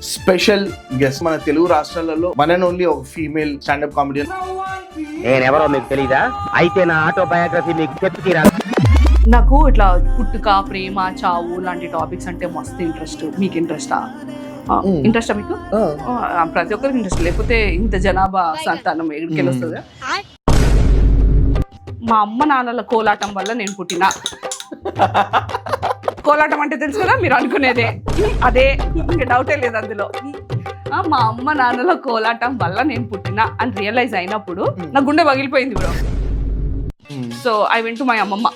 Special guest మన తెలుగు రాష్ట్రాలలో వన్ అండ్ ఓన్లీ ఒక ఫీమేల్ స్టాండప్ కామెడియన్. నేనెవరో మీకు తెలీదా? అయితే నా ఆటోబయోగ్రఫీ మీకు చెప్తీరా. నాకు ఇట్లా పుట్టుక, ప్రేమ, చావు లాంటి టాపిక్స్ అంటే మస్తు ఇంట్రెస్ట్. మీకు ఇంట్రెస్టా? ఇంట్రెస్టా మీకు? ప్రతి ఒక్కరికి ఇంట్రెస్ట్, లేకపోతే ఇంత జనాభా సంతానం ఎక్కడికి వస్తుంది. మా అమ్మ నాన్నల కోలాటం వల్ల నేను పుట్టినా. కోలాటం అంటే తెలుసు కదా, మీరు అనుకునేదే అదే, ఇంకా డౌటే లేదు అందులో. మా అమ్మ నాన్నల కోలాటం వల్ల నేను పుట్టినా అని రియలైజ్ అయినప్పుడు నా గుండె పగిలిపోయింది bro. So I went to my అమ్మమ్మ,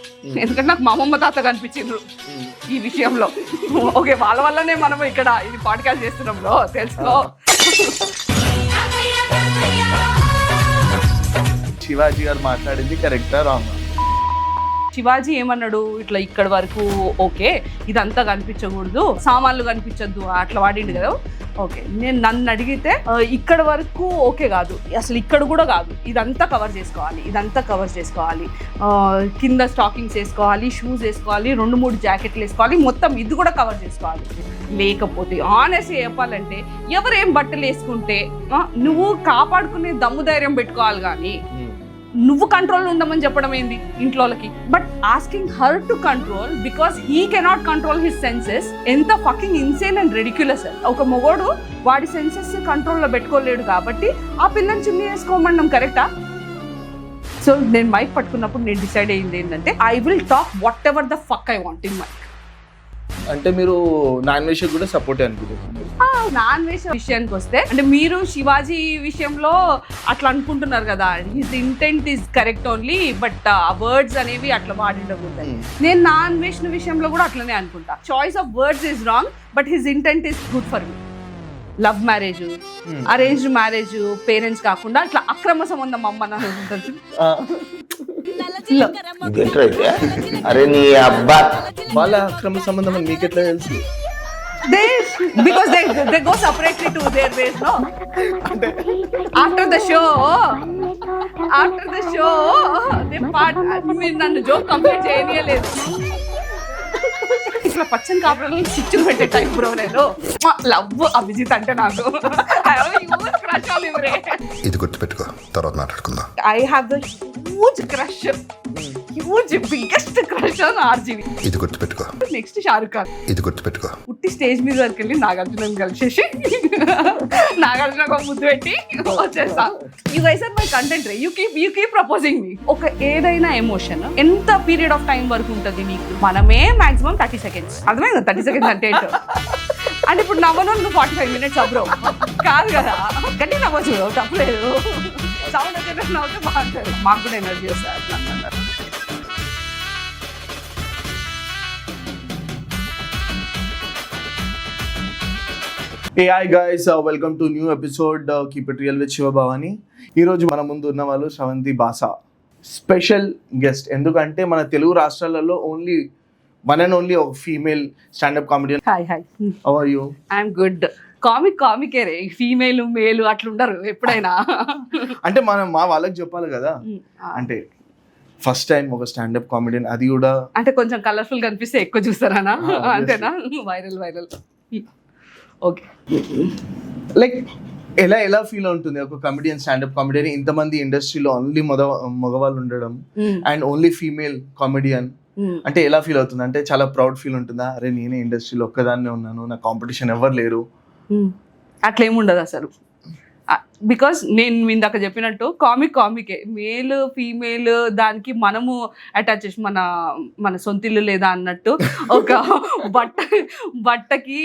ఎందుకంటే నాకు మా అమ్మమ్మ తాత కనిపించిండ్రు ఈ విషయంలో. ఓకే, వాళ్ళ వల్లనే మనం ఇక్కడ ఇది పాడ్కాస్ట్ చేస్తున్నాం బ్రో, తెలుసుకో. శివాజీ గారు మాట్లాడింది కరెక్టా రాంగా? శివాజీ ఏమన్నాడు, ఇట్లా ఇక్కడ వరకు ఓకే, ఇదంతా కనిపించకూడదు, సామాన్లు కనిపించద్దు, అట్లా వాడిండు కదా. ఓకే, నేను నన్ను అడిగితే ఇక్కడ వరకు ఓకే కాదు, అసలు ఇక్కడ కూడా కాదు, ఇదంతా కవర్ చేసుకోవాలి, ఇదంతా కవర్ చేసుకోవాలి, కింద స్టాకింగ్స్ వేసుకోవాలి, షూస్ వేసుకోవాలి, 2-3 జాకెట్లు వేసుకోవాలి, మొత్తం ఇది కూడా కవర్ చేసుకోవాలి. లేకపోతే ఆనెస్ట్గా చెప్పాలంటే ఎవరేం బట్టలు వేసుకుంటే నువ్వు కాపాడుకునే దమ్ము ధైర్యం పెట్టుకోవాలి, కానీ నువ్వు కంట్రోల్ ఉండమని చెప్పడం ఏంది ఇంట్లోకి. But asking her to control because he cannot control his senses ఎంత ఫకింగ్ ఇన్సేన్ అండ్ రెడిక్యులస్. ఒక మొగోడు వాడి సెన్సెస్ కంట్రోల్లో పెట్టుకోలేడు కాబట్టి ఆ పిల్లని చున్నీ వేసుకోమడం కరెక్టా? సో నేను మైక్ పట్టుకున్నప్పుడు నేను డిసైడ్ అయ్యింది ఏంటంటే I will talk whatever the fuck I want in mic. అంటే మీరు నాన్ వెజ్ కూడా సపోర్ట్ అనుకుంటున్నారు? నాన్ వెజ్ విషయానికి వస్తే, అంటే మీరు శివాజీ విషయంలో అట్లా అనుకుంటున్నారు కదా, his intent is correct only, but words అనేవి అట్లా వాడిండకూడదు. నేను నాన్ వెజ్ విషయంలో కూడా అట్లనే అనుకుంటా. Choice of words is wrong, but his intent is good for me. Love marriage, arranged marriage, parents కాకుండా అట్లా అక్రమ సంబంధం అమ్మ నాన్న. అరే నీ అబ్బా, వాళ్ళ అక్రమ సంబంధం అని మీకు ఎట్లా తెలుసు? Because they go separately to their ways, no? After the show, they part. మీరు నన్ను జోక్ కంప్లీట్ చేయలేదు. ఇట్లా పచ్చని కాపురాలు చిచ్చులు పెట్టే టైప్ బ్రో నేను. లవ్ అభిజిత్ అంటే నాకు క్రష్ ఆన్ హిమ్ రే. ఇది గుర్తుపెట్టుకో, తర్వాత మాట్లాడుకుందాం. I have the huge crush, huge biggest crush on RGV. ఇది గుర్తుపెట్టుకో. నెక్స్ట్ షారుఖ్ ఖాన్. ఇది గుర్తుపెట్టుకో. పుట్టి స్టేజ్ మీద వరకు వెళ్ళి నాగార్జునని కలిసేసి నాగార్జున ఒక ముద్దు పెట్టి వచ్చేస్తా. You guys are my content రే. You keep proposing me. ఒక ఏదైనా ఎమోషన్ ఎంత పీరియడ్ ఆఫ్ టైం వరకు ఉంటుంది నీకు? మనమే మాక్సిమం 30 seconds. అర్థమైందా 30 seconds అంటే ఏంటో? అంటే ఇప్పుడు నవ్వను నువ్వు 45 minutes అబ్రో కాదు కదా, గట్టి నవ్వచ్చు, తప్పలేదు. సౌండ్ వచ్చేట నవ్వుతే బాగుంటుంది, మాకు కూడా ఎనర్జీ వస్తుంది అట్లా. Hey, hi guys, welcome to new episode Keep It Real with Shiva Bhavani. ఈరోజు మన ముందు ఉన్న వాళ్ళు శ్రవంతి బాసా, స్పెషల్ గెస్ట్. ఎందుకంటే మన తెలుగు రాష్ట్రాలలో వన్ అండ్ ఓన్లీ ఒక female standup comedian. Hi hi, how are you? I'm good. కామికే రే, ఫీమేల్ మేల్ అట్లా ఉండరు ఎప్పుడైనా. అంటే మనం మా వాళ్ళకి చెప్పాలి కదా, అంటే ఫస్ట్ టైం ఒక స్టాండప్ కామెడియన్, అది కూడా అంటే కొంచెం కలర్ఫుల్ కనిపిస్తే ఎక్కువ చూస్తారా? అంతేనా? వైరల్. ఓకే, లైక్ ఎలా ఫీల్ ఉంటుంది ఒక కమెడియన్, స్టాండప్ కామెడియన్, ఇంతమంది ఇండస్ట్రీలో ఓన్లీ మగవాళ్ళు ఉండడం అండ్ ఓన్లీ ఫీమేల్ కామెడియన్, అంటే ఎలా ఫీల్ అవుతుంది? అంటే చాలా ప్రౌడ్ ఫీల్ ఉంటుందా? అరే నేనే ఇండస్ట్రీలో ఒక్కదాన్నే ఉన్నాను, నా కాంపిటీషన్ ఎవరు లేరు? అట్లా ఏముండదు అసలు. బికాస్ నేను ఇందాక చెప్పినట్టు కామికే, మేల్ ఫీమేల్ దానికి మనము అటాచ్ చేసి మన సొంతిల్లు లేదా అన్నట్టు, ఒక బట్టకి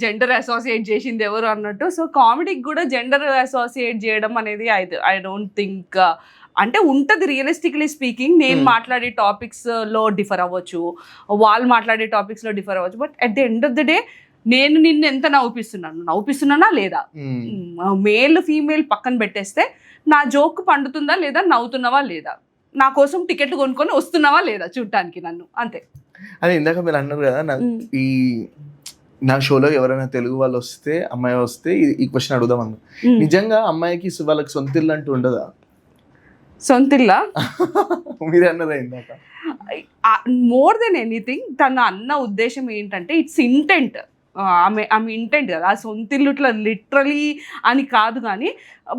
జెండర్ అసోసియేట్ చేసింది ఎవరు అన్నట్టు. సో కామెడీకి కూడా జెండర్ అసోసియేట్ చేయడం అనేది ఐ డోంట్ థింక్. అంటే ఉంటుంది, రియలిస్టిక్లీ స్పీకింగ్. నేను మాట్లాడే టాపిక్స్లో డిఫర్ అవ్వచ్చు, వాళ్ళు మాట్లాడే టాపిక్స్లో డిఫర్ అవ్వచ్చు, but at the end of the day నేను నిన్ను ఎంత నవ్వుపిస్తున్నానా లేదా? మేల్ ఫీమేల్ పక్కన పెట్టేస్తే నా జోక్ పండుతుందా లేదా, నవ్వుతున్నావా లేదా, నా కోసం టికెట్ కొనుక్కొని వస్తున్నావా లేదా చూడటానికి నన్ను, అంతే. అదే ఇందాక మీరు అన్నారు కదా, నా షోలో ఎవరైనా తెలుగు వాళ్ళు వస్తే, అమ్మాయి వస్తే ఈ క్వశ్చన్ అడుగుదాం అన్న. నిజంగా అమ్మాయికి వాళ్ళకి సొంతిల్లు అంటూ ఉండదా? సొంతిల్లా? మీరే అన్నదా ఇందాక. మోర్ దెన్ ఎనీథింగ్ తన అన్న ఉద్దేశం ఏంటంటే ఇట్స్ ఇంటెంట్. ఆమె ఇంటెంట్ కదా, ఆ సొంత ఇల్లు ఇట్లా లిటరలీ అని కాదు కానీ,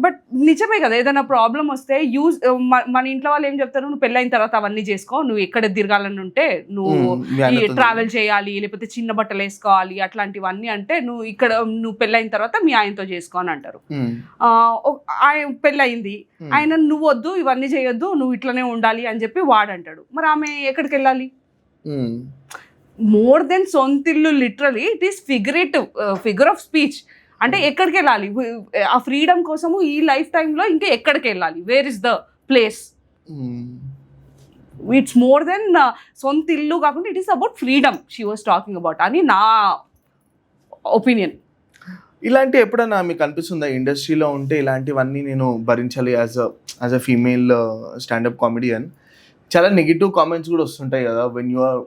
బట్ నిజమే కదా, ఏదైనా ప్రాబ్లం వస్తే మన ఇంట్లో వాళ్ళు ఏం చెప్తారు, నువ్వు పెళ్ళైన తర్వాత అవన్నీ చేసుకో, నువ్వు ఎక్కడ తిరగాలని ఉంటే నువ్వు ట్రావెల్ చేయాలి, లేకపోతే చిన్న బట్టలు వేసుకోవాలి అట్లాంటివన్నీ అంటే నువ్వు పెళ్ళైన తర్వాత మీ ఆయనతో చేసుకో అని అంటారు. ఆయన పెళ్ళయింది, ఆయన నువ్వు వద్దు ఇవన్నీ చేయొద్దు, నువ్వు ఇట్లనే ఉండాలి అని చెప్పి వాడంటాడు. మరి ఆమె ఎక్కడికి వెళ్ళాలి? మోర్ దెన్ సొంతిల్లు, literally it is figure of speech. అంటే ఎక్కడికి వెళ్ళాలి ఆ ఫ్రీడమ్ కోసము ఈ లైఫ్ టైంలో? ఇంకా ఎక్కడికి వెళ్ళాలి? Where is the place? It's more than సొంత ఇల్లు కాకుండా it is about freedom she was talking about అని నా ఒపీనియన్. ఇలాంటి ఎప్పుడన్నా మీకు అనిపిస్తుందా ఇండస్ట్రీలో ఉంటే ఇలాంటివన్నీ నేను భరించాలి as a female standup comedian? చాలా నెగిటివ్ కామెంట్స్ కూడా వస్తుంటాయి కదా when you are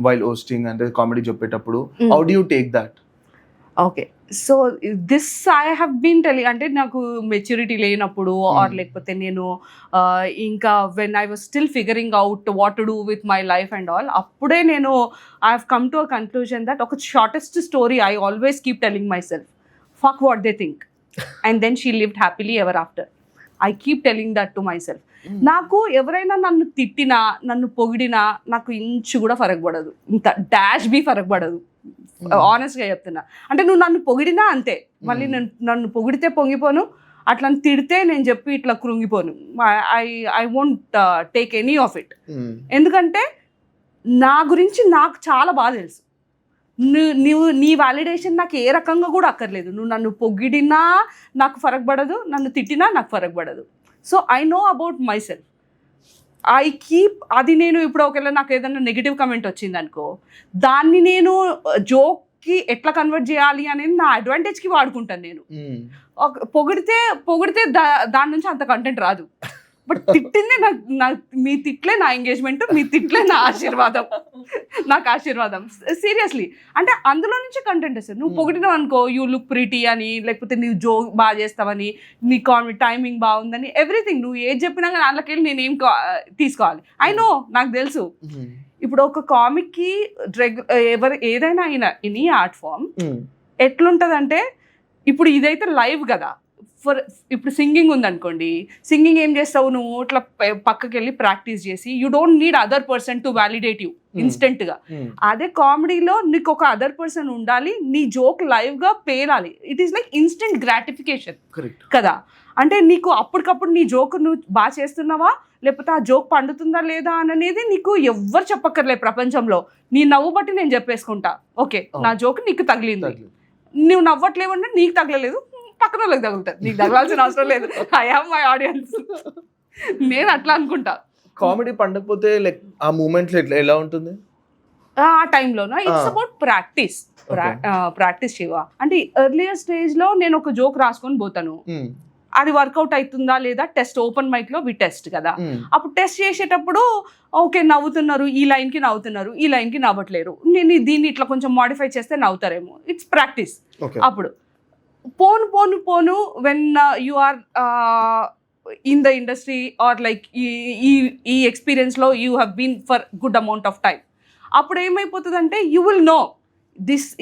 while hosting అంటే కామెడీ చెప్పేటప్పుడు. How do you take that? Okay, so this I have been telling, అంటే నాకు మెచ్యూరిటీ లేనప్పుడు ఆర్ లేకపోతే నేను ఇంకా when I was still figuring out what to do with my life and all, అప్పుడే నేను I have come to a conclusion that ఒక shortest story I always keep telling myself, fuck what they think and then she lived happily ever after. I keep telling that to myself. నాకు ఎవరైనా నన్ను తిట్టినా నన్ను పొగిడినా నాకు inch కూడా ఫరక్ పడదు, ఇంత డాష్ బి ఫరక్ పడదు, ఆనెస్ట్గా చెప్తున్నా. అంటే నువ్వు నన్ను పొగిడినా అంతే, మళ్ళీ నన్ను పొగిడితే పొంగిపోను, అట్లా తిడితే నేను చెప్పి ఇట్లా కృంగిపోను. I won't take any of it. ఎందుకంటే నా గురించి నాకు చాలా బాగా తెలుసు. నీ వాలిడేషన్ నాకు ఏ రకంగా కూడా అక్కర్లేదు. నువ్వు నన్ను పొగిడినా నాకు ఫరక్ పడదు, నన్ను తిట్టినా నాకు ఫరక్ పడదు. So I know about my self. I keep అది నేను ఇప్పుడు ఒకవేళ నాకు ఏదైనా నెగిటివ్ కమెంట్ వచ్చింది అనుకో, దాన్ని నేను జోక్కి ఎట్లా కన్వర్ట్ చేయాలి అనేది నా అడ్వాంటేజ్కి వాడుకుంటాను నేను. పొగిడితే దాని నుంచి అంత కంటెంట్ రాదు, బట్ తిట్టిందే మీ తిట్లే నా ఎంగేజ్మెంట్, మీ తిట్లే నా ఆశీర్వాదం, నాకు ఆశీర్వాదం. సీరియస్లీ, అంటే అందులో నుంచి కంటెంట్ వస్తుంది. నువ్వు పొగిడినావు అనుకో, యూ లుక్ ప్రిటీ అని, లేకపోతే నువ్వు జోక్ బాగా చేస్తావని, నీ టైమింగ్ బాగుందని, ఎవ్రీథింగ్ నువ్వు ఏది చెప్పినా కానీ అందులోకి వెళ్ళి నేనేం తీసుకోవాలి? ఐ నో, నాకు తెలుసు. ఇప్పుడు ఒక కామిక్కి ఏదైనా అయినా ఎనీ ఆర్ట్ ఫామ్ ఎట్లుంటుందంటే, ఇప్పుడు ఇదైతే లైవ్ కదా, ఇప్పుడు సింగింగ్ ఉందనుకోండి, సింగింగ్ ఏం చేస్తావు నువ్వు? ఇట్లా పక్కకి వెళ్ళి ప్రాక్టీస్ చేసి, you don't need other person to validate you ఇన్స్టెంట్గా. అదే కామెడీలో నీకు ఒక అదర్ పర్సన్ ఉండాలి, నీ జోక్ లైవ్గా పేరాలి. It is like instant gratification కదా. అంటే నీకు అప్పటికప్పుడు నీ జోక్ నువ్వు బాగా చేస్తున్నావా, లేకపోతే ఆ జోక్ పండుతుందా లేదా అనేది నీకు ఎవ్వరు చెప్పక్కర్లేదు ప్రపంచంలో. నీ నవ్వు బట్టి నేను చెప్పేసుకుంటా, ఓకే నా జోక్ నీకు తగిలింది. నువ్వు నవ్వట్లేవంటే నీకు తగలలేదు, పక్కన వాళ్ళకి తగులుతారు, నీకు తగలాల్సిన అవసరం లేదు. I have my audience. నేను అట్లా అనుకుంటా. కామెడీ పండకపోతే లైక్ ఆ మూమెంట్ ఎలా ఉంటుంది? ఆ టైంలోనా ఇట్స్ అబౌట్ ప్రాక్టీస్ శివ. అంటే ఎర్లియర్ స్టేజ్లో నేను ఒక జోక్ రాసుకొని పోతాను, అది వర్కౌట్ అవుతుందా లేదా టెస్ట్, ఓపెన్ మైక్ లో టెస్ట్ కదా. అప్పుడు టెస్ట్ చేసేటప్పుడు ఓకే నవ్వుతున్నారు, ఈ లైన్కి నవ్వుతున్నారు, ఈ లైన్కి నవ్వట్లేరు, నేను దీన్ని ఇట్లా కొంచెం మాడిఫై చేస్తే నవ్వుతారేమో. It's practice. అప్పుడు పోను when you are in the industry or like ఈ ఎక్స్పీరియన్స్లో you have been for good amount of time, అప్పుడు ఏమైపోతుందంటే యూ విల్ నో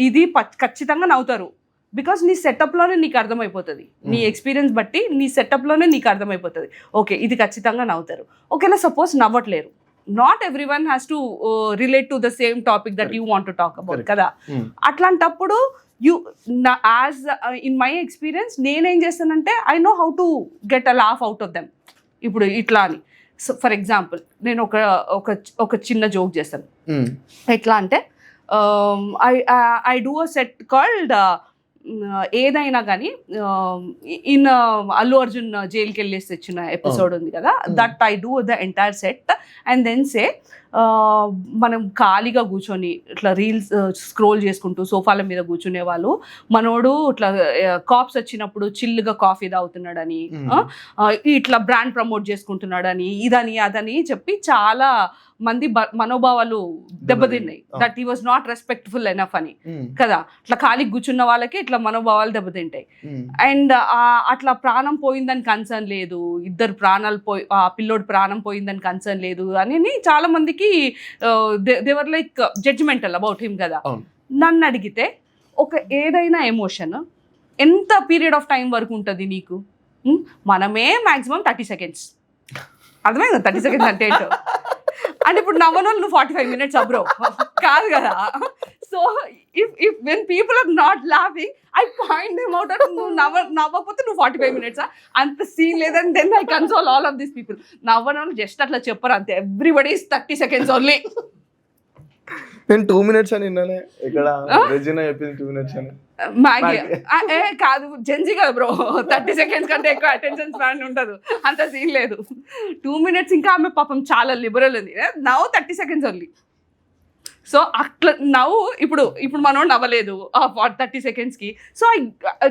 ఇది ఖచ్చితంగా నవ్వుతారు. బికాస్ నీ సెటప్లోనే నీకు అర్థమైపోతుంది, నీ ఎక్స్పీరియన్స్ బట్టి నీ సెటప్లోనే నీకు అర్థమైపోతుంది, ఓకే ఇది ఖచ్చితంగా నవ్వుతారు. ఓకేలా సపోజ్ నవ్వట్లేరు, not every one has to relate to the same topic that you want to talk about కదా. అట్లాంటప్పుడు యాజ్ ఇన్ మై ఎక్స్పీరియన్స్ నేనేం చేస్తానంటే I know how to get a laugh out of them. ఇప్పుడు ఇట్లా అని for example నేను ఒక చిన్న జోక్ చేస్తాను. ఎట్లా అంటే I do a set called ఏదైనా కానీ ఇన్ అల్లు అర్జున్ జైలుకి వెళ్ళేసి వచ్చిన ఎపిసోడ్ ఉంది కదా, that I do the entire set and then say మనం ఖాళీగా కూర్చొని ఇట్లా రీల్స్ స్క్రోల్ చేసుకుంటూ సోఫాల మీద కూర్చునే వాళ్ళు, మనోడు ఇట్లా కాప్స్ వచ్చినప్పుడు చిల్లుగా కాఫీ తాగుతున్నాడని, ఇట్లా బ్రాండ్ ప్రమోట్ చేసుకుంటున్నాడని, ఇదని అదని చెప్పి చాలా మంది మనోభావాలు దెబ్బతిన్నాయి. That he was not respectful enough అని కదా. ఇట్లా ఖాళీ కూర్చున్న వాళ్ళకి ఇట్లా మనోభావాలు దెబ్బతింటాయి. అండ్ అట్లా ప్రాణం పోయిందని కన్సర్న్ లేదు, ఇద్దరు ప్రాణాలు ఆ పిల్లోడు ప్రాణం పోయిందని కన్సర్న్ లేదు అని చాలా మందికి దేవర్ లైక్ జడ్జిమెంటల్ అబౌట్ హిమ్ కదా. నన్ను అడిగితే ఒక ఏదైనా ఎమోషన్ ఎంత పీరియడ్ ఆఫ్ టైం వరకు ఉంటుంది నీకు? మనమే మ్యాక్సిమం 30 seconds. అర్థమైంది కదా 30 seconds అంటే ఏంటో. అంటే ఇప్పుడు నవ్వనోళ్ళు నువ్వు 45 minutes అబ్రో కాదు కదా. So if when people are not laughing I point them out. నువ్వు నవ్వకపోతే నువ్వు 45 minutes అంత సీన్ లేదని then I console all of these people. నవ్వనోళ్ళు జస్ట్ అట్లా చెప్పరు అంతే. Everybody is 30 seconds only. నేను 2 minutes అని విన్నానే ఇక్కడ. రెజినా చెప్పింది 2 minutes అని. మ్యాగీ కాదు, జెన్జీ కదా బ్రో. 30 seconds కంటే ఎక్కువ అటెన్షన్ స్పాన్ ఉండదు, అంత సీన్ లేదు. 2 minutes ఇంకా ఆమె పాపం చాలా లిబరల్ ఉంది. నవ్వు 30 seconds ఓన్లీ. సో అట్లా నవ్వు ఇప్పుడు మనోడు నవ్వలేదు 30 secondsకి. సో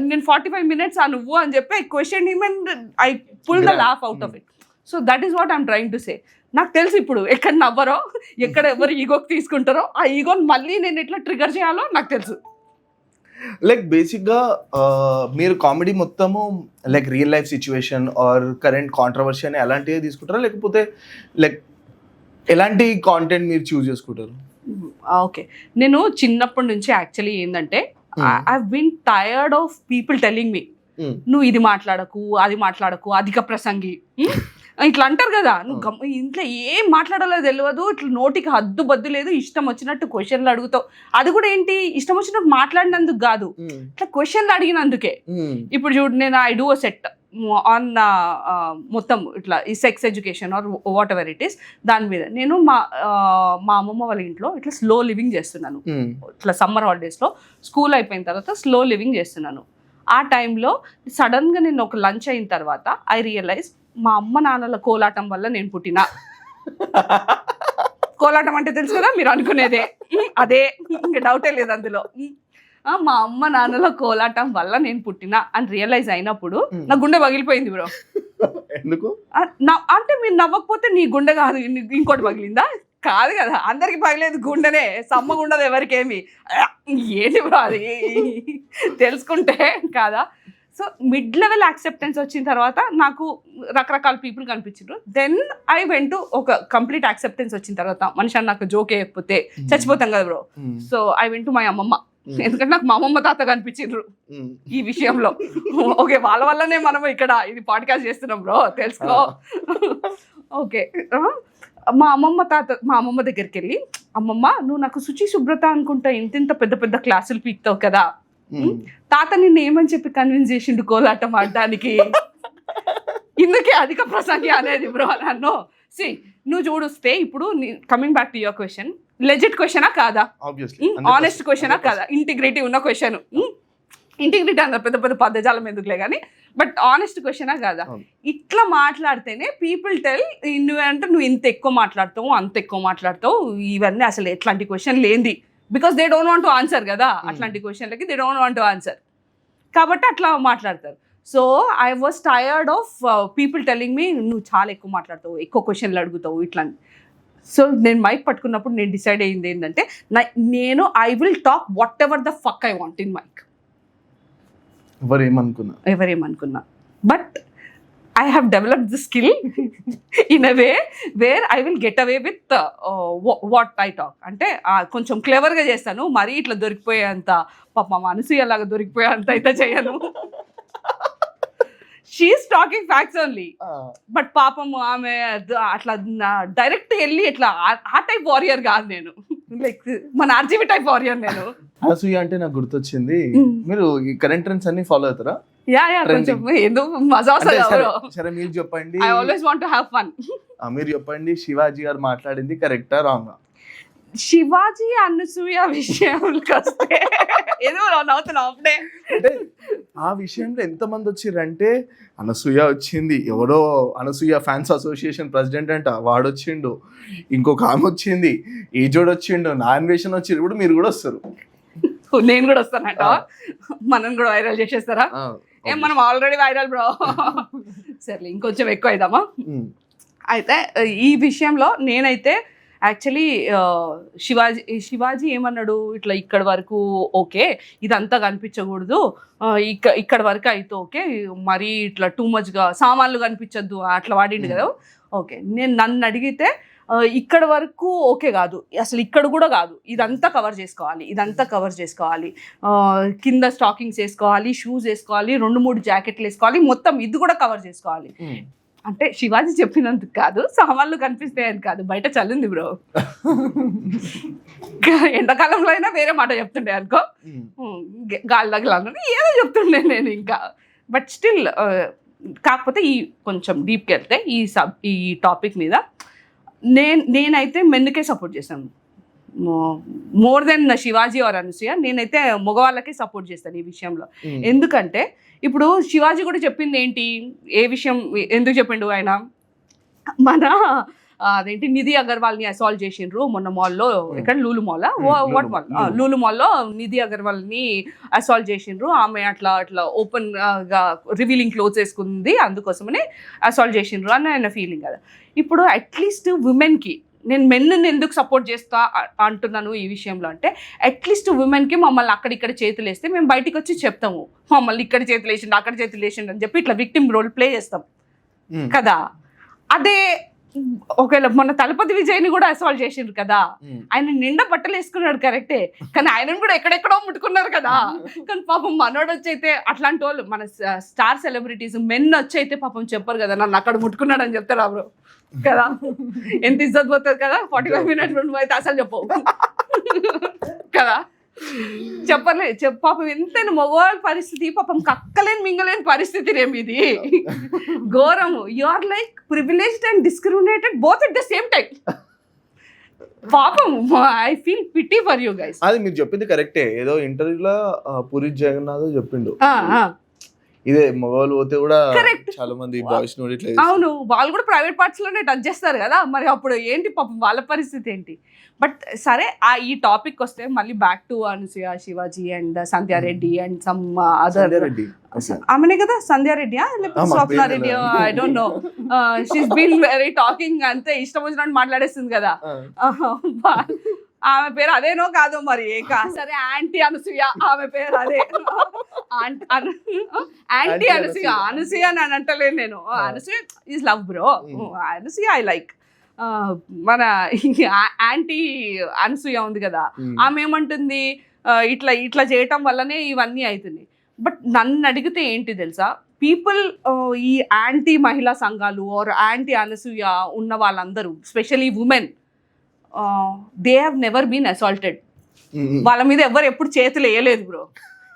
నేను 45 minutes నువ్వు అని చెప్పి I question him and I pull the laugh out of it. So that is what I'm trying to say. నాకు తెలుసు ఇప్పుడు ఎక్కడ నవ్వరో, ఎక్కడ ఎవరు ఈగోకి తీసుకుంటారో, ఆ ఈగోని మళ్ళీ నేను ఎట్లా ట్రిగర్ చేయాలో నాకు తెలుసు. లైక్ బేసిక్గా మీరు కామెడీ మొత్తము like real life situation or current controversy అని అలాంటివి తీసుకుంటారా, లేకపోతే లైక్ ఎలాంటి కాంటెంట్ మీరు చూస్ చేసుకుంటారు? ఓకే, నేను చిన్నప్పటి నుంచి యాక్చువల్లీ ఏంటంటే I been tired of people telling me నువ్వు ఇది మాట్లాడకు, అది మాట్లాడకు, అధిక ప్రసంగి ఇట్లా అంటారు కదా. నువ్వు ఇంట్లో ఏం మాట్లాడాలో తెలియదు, ఇట్లా నోటికి హద్దు బద్దు లేదు, ఇష్టం వచ్చినట్టు క్వశ్చన్లు అడుగుతావు. అది కూడా ఏంటి, ఇష్టం వచ్చినట్టు మాట్లాడినందుకు కాదు, ఇట్లా క్వశ్చన్లు అడిగినందుకే. ఇప్పుడు చూడు, నేను I do a set on మొత్తం ఇట్లా ఈ sex education or what ever it is, దాని మీద నేను మా అమ్మమ్మ వాళ్ళ ఇంట్లో ఇట్లా స్లో లివింగ్ చేస్తున్నాను. ఇట్లా సమ్మర్ హాలిడేస్లో స్కూల్ అయిపోయిన తర్వాత స్లో లివింగ్ చేస్తున్నాను. ఆ టైంలో సడన్గా నేను ఒక లంచ్ అయిన తర్వాత ఐ రియలైజ్ మా అమ్మ నాన్నల కోలాటం వల్ల నేను పుట్టినా. కోలాటం అంటే తెలుసు కదా మీరు అనుకునేదే, అదే, ఇంకా డౌటే లేదు అందులో. మా అమ్మ నాన్నల కోలాటం వల్ల నేను పుట్టినా అని రియలైజ్ అయినప్పుడు నా గుండె పగిలిపోయింది బ్రో. ఎందుకు అంటే మీరు నవ్వకపోతే నీ గుండె కాదు ఇంకోటి పగిలిందా? కాదు కదా, అందరికి పగిలేదు గుండెనే, సమ్మగా ఉండదు ఎవరికేమి. ఏంటి బ్రో అది తెలుసుకుంటే కాదా. సో మిడ్ లెవెల్ యాక్సెప్టెన్స్ వచ్చిన తర్వాత నాకు రకరకాల పీపుల్ కనిపించారు. దెన్ ఐ వెంట్ టు ఒక కంప్లీట్ యాక్సెప్టెన్స్ వచ్చిన తర్వాత, మనిషి నాకు జోక్ వేయకపోతే చచ్చిపోతాం కదా bro. So I went to my అమ్మమ్మ, ఎందుకంటే నాకు మా అమ్మమ్మ తాత కనిపించారు ఈ విషయంలో. ఓకే, వాళ్ళ వల్లనే మనం ఇక్కడ ఇది పాడ్కాస్ట్ చేస్తున్నాం బ్రో, తెలుసుకో. ఓకే, మా అమ్మమ్మ దగ్గరికి వెళ్ళి, అమ్మమ్మ నువ్వు నాకు శుచి శుభ్రత అనుకుంటా ఇంత పెద్ద పెద్ద క్లాసులు పీక్తావు కదా, తాత నిన్ను ఏమని చెప్పి కన్విన్స్ చేసిండు కోలాటం ఆడడానికి? ఇందుకే అధిక ప్రసంగి అనేది బ్రో నన్ను. సి నువ్వు చూడుస్తే ఇప్పుడు coming back to your question, legit క్వశ్చనా కాదా, ఆనెస్ట్ క్వశ్చనా కాదా, ఇంటిగ్రిటీ ఉన్న క్వశ్చన్. ఇంటిగ్రిటీ అన్న పెద్ద పెద్ద పదజాలం ఎందుకులే కానీ, బట్ ఆనెస్ట్ క్వశ్చనా కాదా? ఇట్లా మాట్లాడితేనే పీపుల్ టెల్ నువ్వంటే నువ్వు ఇంత ఎక్కువ మాట్లాడతావు, అంత ఎక్కువ మాట్లాడతావు, ఇవన్నీ అసలు ఎట్లాంటి క్వశ్చన్ లేంది. Because they don't want to answer కదా అట్లాంటి క్వశ్చన్లకి, they don't want to answer, కాబట్టి అట్లా మాట్లాడతారు. So I was tired of people telling me నువ్వు చాలా ఎక్కువ మాట్లాడతావు, ఎక్కువ క్వశ్చన్లు అడుగుతావు ఇట్లా. సో నేను మైక్ పట్టుకున్నప్పుడు నేను డిసైడ్ అయ్యింది ఏంటంటే, నేను I will talk whatever the fuck I want in mic. ఎవరేమనుకున్నా, but I have developed the skill in a way where I will get away with what I talk. అంటే కొంచెం క్లెవర్గా చేస్తాను, మరీ ఇట్లా దొరికిపోయేంత పాప అనసూయలాగా దొరికిపోయేంత అయితే చేయను. She's talking facts only, but పాపం ఆమె అట్లా డైరెక్ట్ వెళ్ళి ఇట్లా ఆ టైప్ వారియర్ కాదు నేను, లైక్ మన ఆర్జీబీ టైప్ వారియర్ నేను. అనసూయ అంటే నాకు గుర్తొచ్చింది, మీరు ఈ కరెంట్ ట్రెండ్స్ అన్ని ఫాలో అవుతారా? కొంచెం ఎందుకు మజా వస్తుంది. సరే మీరు చెప్పండి, I always want to have fun. మీరు చెప్పండి, శివాజీ గారు మాట్లాడింది కరెక్టా రాంగా? శివాజీ అనసూయ విషయంకి వస్తే ఏదో నవ్వుతున్నావు అప్పుడే. అంటే ఆ విషయంలో ఎంతమంది వచ్చిర్రంటే, అనసూయ వచ్చింది, ఎవరో అనసూయ ఫ్యాన్స్ అసోసియేషన్ ప్రెసిడెంట్ అంట వాడు వచ్చిండు, ఇంకొక ఆమె వచ్చింది, ఏజోడ్ వచ్చిండు, నాన్వేషన్ వచ్చిండు, ఇప్పుడు మీరు కూడా వస్తారు. నేను కూడా వస్తానంట, మనం కూడా వైరల్ చేసేస్తారా? ఏం మనం ఆల్రెడీ వైరల్ బ్రో. సరే ఇంకొంచెం ఎక్కువ అవుదామా? అయితే ఈ విషయంలో నేనైతే యాక్చువల్లీ శివాజీ ఏమన్నాడు, ఇట్లా ఇక్కడ వరకు ఓకే, ఇదంతా కనిపించకూడదు, ఇక్కడ వరకు అయితే ఓకే, మరీ ఇట్లా టూ మచ్గా సామాన్లు కనిపించద్దు అట్లా వాడిండు కదా. ఓకే, నన్ను అడిగితే ఇక్కడ వరకు ఓకే కాదు, అసలు ఇక్కడ కూడా కాదు, ఇదంతా కవర్ చేసుకోవాలి, కింద స్టాకింగ్స్ వేసుకోవాలి, షూస్ వేసుకోవాలి, 2-3 జాకెట్లు వేసుకోవాలి, మొత్తం ఇది కూడా కవర్ చేసుకోవాలి. అంటే శివాజీ చెప్పినందుకు కాదు, సామాన్లు కనిపిస్తాయి అని కాదు, బయట చల్లింది బ్రో. ఎండాకాలంలో అయినా వేరే మాట చెప్తుండే అనుకో, గాలి తగలన్నది ఏదో చెప్తుండే నేను ఇంకా. బట్ స్టిల్ కాకపోతే ఈ కొంచెం డీప్కి వెళ్తే ఈ టాపిక్ మీద నేనైతే మెన్నుకే సపోర్ట్ చేస్తాను, more than Shivaji or Anasuya. నేనైతే మగవాళ్ళకే సపోర్ట్ చేస్తాను ఈ విషయంలో. ఎందుకంటే ఇప్పుడు శివాజీ కూడా చెప్పింది ఏంటి, ఏ విషయం ఎందుకు చెప్పిండు ఆయన, మన అదేంటి నిధి అగర్వాల్ని అసాల్ట్ చేసిండ్రు మొన్న మాల్లో, ఇక్కడ Lulu mall, what mall, Lulu మాల్లో నిధి అగర్వాల్ని అసాల్ట్ చేసిండ్రు, ఆమె అట్లా ఓపెన్ గా రివీలింగ్ క్లోత్స్ వేసుకుంది, అందుకోసమని అసాల్ట్ చేసిండ్రు అని ఆయన ఫీలింగ్ కదా. ఇప్పుడు అట్లీస్ట్ ఉమెన్కి, నేను మెన్ను ఎందుకు సపోర్ట్ చేస్తా అంటున్నాను ఈ విషయంలో అంటే, అట్లీస్ట్ ఉమెన్కి మమ్మల్ని అక్కడిక్కడ చేతులు వేస్తే మేము బయటికి వచ్చి చెప్తాము, మమ్మల్ని ఇక్కడ చేతులు వేసిండు అక్కడ చేతులు వేసిండు అని చెప్పి ఇట్లా విక్టిమ్ రోల్ ప్లే చేస్తాం కదా. అదే ఒకవేళ మన తలపతి విజయ్ని కూడా అసాల్ట్ చేసిండ్రు కదా, ఆయన నిండా బట్టలు వేసుకున్నాడు కరెక్టే, కానీ ఆయనను కూడా ఎక్కడెక్కడో ముట్టుకున్నారు కదా. కానీ పాపం మనోడు వచ్చి అయితే అట్లాంటి వాళ్ళు మన స్టార్ సెలబ్రిటీస్ మెన్ వచ్చి అయితే పాపం చెప్పరు కదా, నన్ను అక్కడ ముట్టుకున్నాడు అని చెప్తారు బ్రో కదా. ఎంత ఇజ్జత్ పోతుంది కదా, 45 మినిట్స్ నువ్వు అయితే అసలు చెప్పవు కదా, చెప్పలే పాపం. ఎంతైనా మగవాళ్ళ పరిస్థితి పాపం కక్కలేని మింగలేని పరిస్థితి రేమి ఇది, ఘోరము. You are like privileged and discriminated both at the same time. పాపం, I feel pity for you guys. అది మీరు చెప్పింది కరెక్టే. ఏదో ఇంటర్వ్యూలో పూరి జగన్నాథ్ చెప్పిండు, ఇదే మగవాళ్ళు పోతే కూడా చాలా మంది బాయ్స్ ఇట్లా. అవును, వాళ్ళు కూడా ప్రైవేట్ పార్ట్స్ లోనే టచ్ చేస్తారు కదా, మరి అప్పుడు ఏంటి పాపం వాళ్ళ పరిస్థితి ఏంటి. బట్ సరే, ఈ టాపిక్ వస్తే మళ్ళీ back to Anasuya, Shivaji and Sandhya Reddy and some other. ఆమెనే కదా సంధ్యారెడ్డి లేకపోతే Swapna Reddy, I don't know. She's been very talking, అంతే ఇష్టం వచ్చినట్టు మాట్లాడేస్తుంది కదా. ఆమె పేరు అదేనో కాదో మరి, సరే యాంటీ అనసూయ, ఆమె పేరు అదే, యాంటీ అనసూయ. అనసూయ అని అంటలేను నేను, Anasuya is love bro, Anasuya I like. మన యాంటీ అనసూయ ఉంది కదా, ఆమె ఏమంటుంది, ఇట్లా చేయటం వల్లనే ఇవన్నీ అవుతున్నాయి. బట్ నన్ను అడిగితే ఏంటి తెలుసా, పీపుల్ ఈ యాంటీ మహిళా సంఘాలు ఆర్ యాంటీ అనసూయ ఉన్న వాళ్ళందరూ, specially women, they have never been assaulted. వాళ్ళ మీద ఎవరు ఎప్పుడు చేతులు వేయలేదు బ్రో,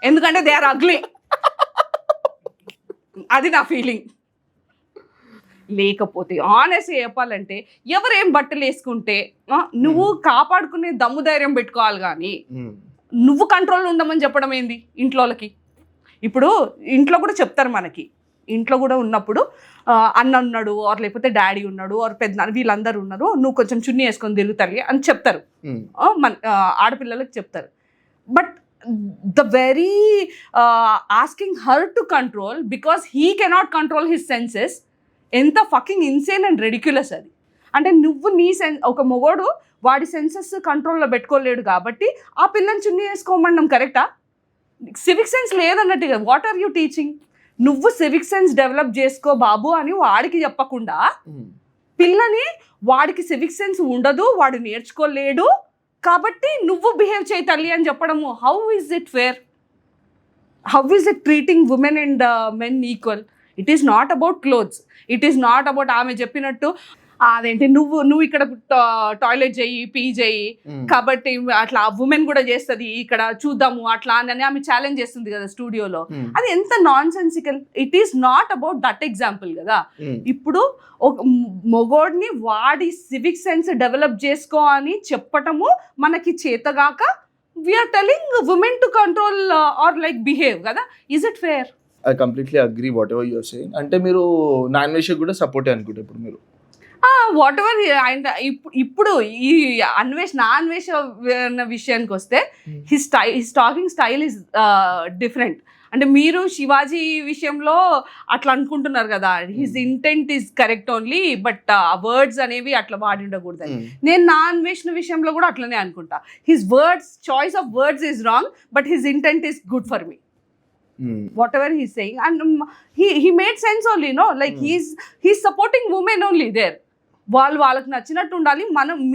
ఎందుకంటే దే ఆర్ అగ్లీ. అది నా ఫీలింగ్. లేకపోతే ఆనెస్ట్గా చెప్పాలంటే, ఎవరేం బట్టలు వేసుకుంటే నువ్వు కాపాడుకునే దమ్ము ధైర్యం పెట్టుకోవాలి, కానీ నువ్వు కంట్రోల్లో ఉండమని చెప్పడం ఏంది ఇంట్లోకి. ఇప్పుడు ఇంట్లో కూడా చెప్తారు మనకి, ఇంట్లో కూడా ఉన్నప్పుడు అన్న ఉన్నాడు ఆర్ లేకపోతే డాడీ ఉన్నాడు ఆర్ పెద్ద వీళ్ళందరూ ఉన్నారు, నువ్వు కొంచెం చున్నీ వేసుకొని తిరుగుతారు అని చెప్తారు, మన ఆడపిల్లలకు చెప్తారు. But the very asking her to control because he cannot control his senses, ఎంత ఫకింగ్ ఇన్సేన్ అండ్ రెడిక్యులస్ అది. అంటే నువ్వు నీ ఒక మొగోడు వాడి సెన్సెస్ కంట్రోల్లో పెట్టుకోలేడు కాబట్టి ఆ పిల్లని చున్నీ వేసుకోమన్నాం, కరెక్టా? సివిక్ సెన్స్ లేదన్నట్టుగా. What are you teaching? నువ్వు సివిక్ సెన్స్ డెవలప్ చేసుకో బాబు అని వాడికి చెప్పకుండా పిల్లని, వాడికి సివిక్ సెన్స్ ఉండదు, వాడు నేర్చుకోలేడు కాబట్టి నువ్వు బిహేవ్ చేయి తల్లి అని చెప్పడము, how is it fair? How is it treating women and men equal? It is not about clothes, it is not about ఆమె చెప్పినట్టు అదేంటి నువ్వు ఇక్కడ టాయిలెట్ చెయ్యి, పీ చెయ్యి, కాబట్టి అట్లా ఉమెన్ కూడా చేస్తుంది ఇక్కడ చూద్దాము అట్లా అని ఆమె ఛాలెంజ్ చేస్తుంది కదా స్టూడియోలో. అది ఎంత non sensical. It is not about that example కదా. ఇప్పుడు ఒక మొగోడిని వాడి సివిక్ సెన్స్ డెవలప్ చేసుకో అని చెప్పటము మనకి చేతగాక we're telling women to control or like behave కదా. Is it fair? I completely agree whatever you're saying. అంటే మీరు నాన్ వెజ్ కూడా సపోర్ట్ అనుకుంటే ఇప్పుడు మీరు వాట్ ఎవర్. ఇప్పుడు ఈ నాన్ వెజ్ విషయానికి వస్తే his talking style is different. అంటే మీరు శివాజీ విషయంలో అట్లా అనుకుంటున్నారు కదా, his intent is correct only, but words అనేవి అట్లా వాడి ఉండకూడదు. నేను నాన్ వైష్ణవ్ విషయంలో కూడా అట్లనే అనుకుంటా. His words, choice of words is wrong, but his intent is good for me. Whatever he's saying, and he made sense only, no, like he's supporting women only there. వాళ్ళకి నచ్చినట్టు ఉండాలి,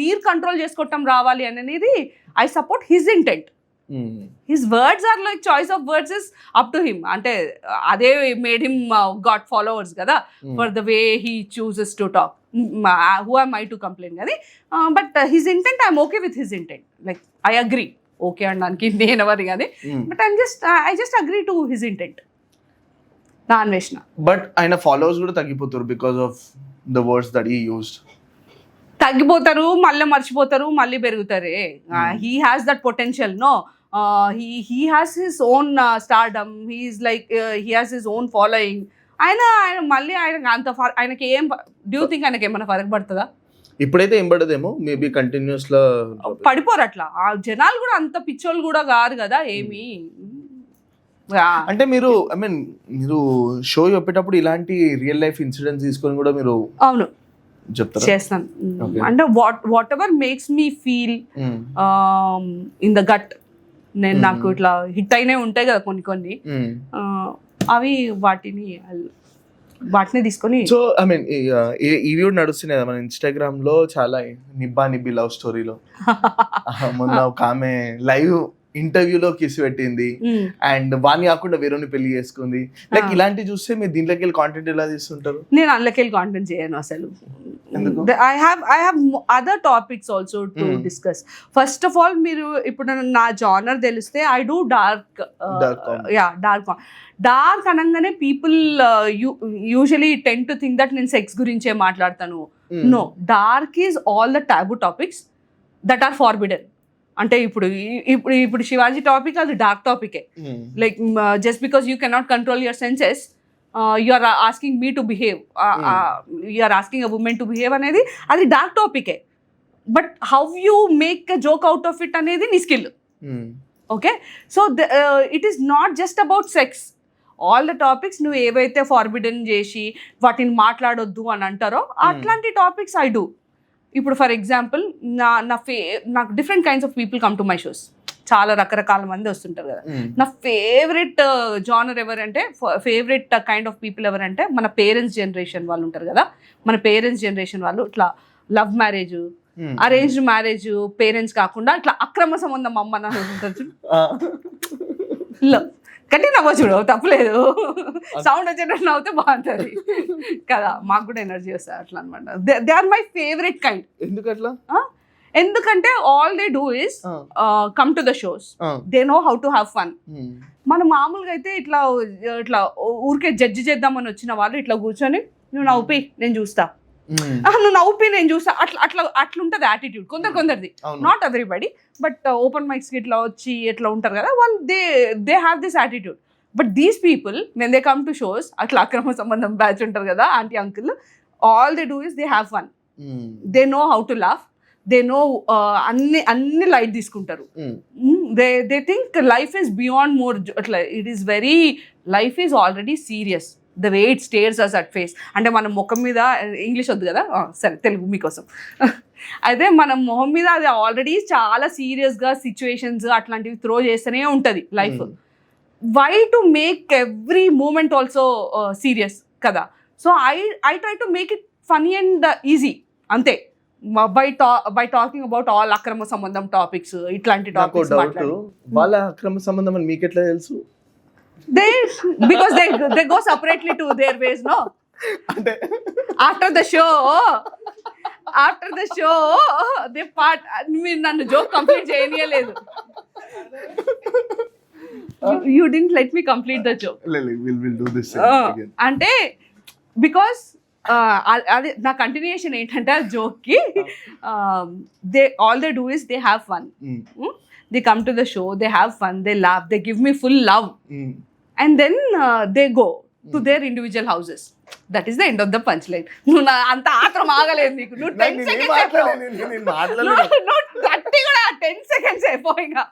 మీరు కంట్రోల్ చేసుకోవటం రావాలి అనేది I support his intent. His words are like choice of words is up to him. అంటే అదే made him got followers కదా for the way he chooses to talk. Who am I to complaint కానీ, but his intent I'm okay with his intent. Like I agree, okay అనడానికి నేను ఎవరి కానీ, but I just agree to his intent. నా అన్వేషణ. But ఆయన followers కూడా తగ్గిపోతారు because of the words that he used. తగ్గిపోతారు, మళ్ళీ మర్చిపోతారు, మళ్ళీ పెరుగుతారే. He has that potential. No, he has his own stardom. He is like he has his own following. ఆయన మళ్ళీ ఆయనకి ఏం డూ యూ థింక్ ఆయనకి ఏమైనా ఫరక్ పడుతుందా? ఇప్పుడైతే ఏం పడదేమో, మేబీ కంటిన్యూస్ లా పడిపోరు. అట్లా ఆ జనాలు కూడా అంత పిచ్చోళ్ళు కూడా కాదు కదా ఏమి. అంటే మీరు ఐ మీన్ మీరు షో చెప్పేటప్పుడు ఇలాంటి రియల్ లైఫ్ ఇన్సిడెంట్స్ తీసుకొని కూడా మీరు అవును చెప్తారా? చేస్తాను. అంటే whatever makes me feel in the gut, నేను నాకు ఇట్లా హిట్ అయినే ఉంటాయి కదా కొన్ని అవి వాటిని తీసుకొని. సో ఐ మీన్ ఇవి కూడా నడుస్తున్నాయి కదా మన ఇన్స్టాగ్రామ్ లో, చాలా నిబ్బి లవ్ స్టోరీలో. మొన్న ఒక ఆమె లైవ్ ఇంటర్వ్యూలో కిస్ పెట్టింది అండ్ వాణి కాకుండా వేరేని పెళ్లి చేసుకుంది. లైక్ ఇలాంటివి చూస్తే మీరు దీంట్లోకి వెళ్ళి కాంటెంట్ ఎలా తీస్తుంటారు? నేను అందులోకి వెళ్ళి కాంటెంట్ చేయను అసలు. I have other topics also to discuss. First of all, మీరు ఇప్పుడు నా జానర్ తెలిస్తే I do dark అనగానే people usually tend to think that నేను సెక్స్ గురించే మాట్లాడతాను. No, dark is all the taboo topics that are forbidden. అంటే ఇప్పుడు శివాజీ టాపిక్ అది డార్క్ టాపికే. Like just because you cannot control your senses, you are asking me to behave, you are asking a women to behave అనేది అది dark టాపికే. But how you make a joke out of it అనేది నీ skill. Okay, so it is not just about sex. All the topics నువ్వు ఏవైతే forbidden చేసి వాటిని మాట్లాడొద్దు అని అంటారో అట్లాంటి టాపిక్స్ ఐ డూ. ఇప్పుడు ఫర్ ఎగ్జాంపుల్ నాకు different kinds of people come to my shows. చాలా రకరకాల మంది వస్తుంటారు కదా. నా ఫేవరెట్ జానర్ ఎవరంటే, ఫేవరెట్ కైండ్ ఆఫ్ పీపుల్ ఎవరంటే మన పేరెంట్స్ జనరేషన్ వాళ్ళు ఉంటారు కదా. మన పేరెంట్స్ జనరేషన్ వాళ్ళు ఇట్లా love marriage, arranged marriage, parents కాకుండా ఇట్లా అక్రమ సంబంధం అమ్మ నాన్న ఉంటారు. కట్టి నవ్వ చూడు, తప్పలేదు. సౌండ్ వచ్చేటట్టు నవ్వుతే బాగుంటుంది కదా, మాకు కూడా ఎనర్జీ వస్తుంది అట్లా అనమాట. They are my favourite kind. ఎందుకట్లా? ఎందుకంటే all they do is come to the shows, they know how to have fun. మనం మామూలుగా అయితే ఇట్లా ఊరికే జడ్జి చేద్దామని వచ్చిన వాళ్ళు ఇట్లా కూర్చొని నువ్వు నవ్వుపి నేను చూస్తా, నువ్వు నవ్వుపి నేను చూస్తా, అట్లుంటది యాటిట్యూడ్ కొందరిది. నాట్ ఎవ్రీబడి, బట్ ఓపెన్ మైక్స్కి ఇట్లా వచ్చి ఎట్లా ఉంటారు కదా వాళ్ళు, they have this attitude. But these people when they come to shows, అట్లా అక్రమ సంబంధం బ్యాచ్ ఉంటారు కదా aunty uncle, all they do is they have fun, they know how to laugh, they know అన్ని లైట్ తీసుకుంటారు. They think life is beyond more, అట్లా it is very, life is already serious the way it stares us at face. అంటే మన ముఖం మీద, English వద్దు కదా, సరే తెలుగు మీకోసం. అయితే మన మొహం మీద అది ఆల్రెడీ చాలా సీరియస్గా సిచ్యువేషన్స్ అట్లాంటివి త్రో చేస్తూనే ఉంటుంది life. Why to make every moment also serious కదా. So I try to make it funny and easy అంతే. బై టాకింగ్ అబౌట్ ఆల్ అక్రమ సంబంధం టాపిక్స్, ఇట్లాంటి టాపిక్స్. వాళ్ళ అక్రమ సంబంధం అని మీకు ఎట్లా తెలుసు? Because they go separately to their ways, no? After the show they part. మీరు నన్ను జోక్ కంప్లీట్ చేయనీయలేదు. You didn't let me complete the joke. We'll do this again. అంటే బికాస్ అదే నా కంటిన్యూషన్ ఏంటంటే ఆ జోక్కి, all they do is they have fun. They come to the show, they have fun, they laugh, they give me full love, and then they go to their individual houses. That is the end of the punchline. నువ్వు అంత ఆత్రం ఆగలేదు నీకు. నువ్వు 10 seconds నువ్వు 30 కూడా 10 seconds అయిపోయిగా.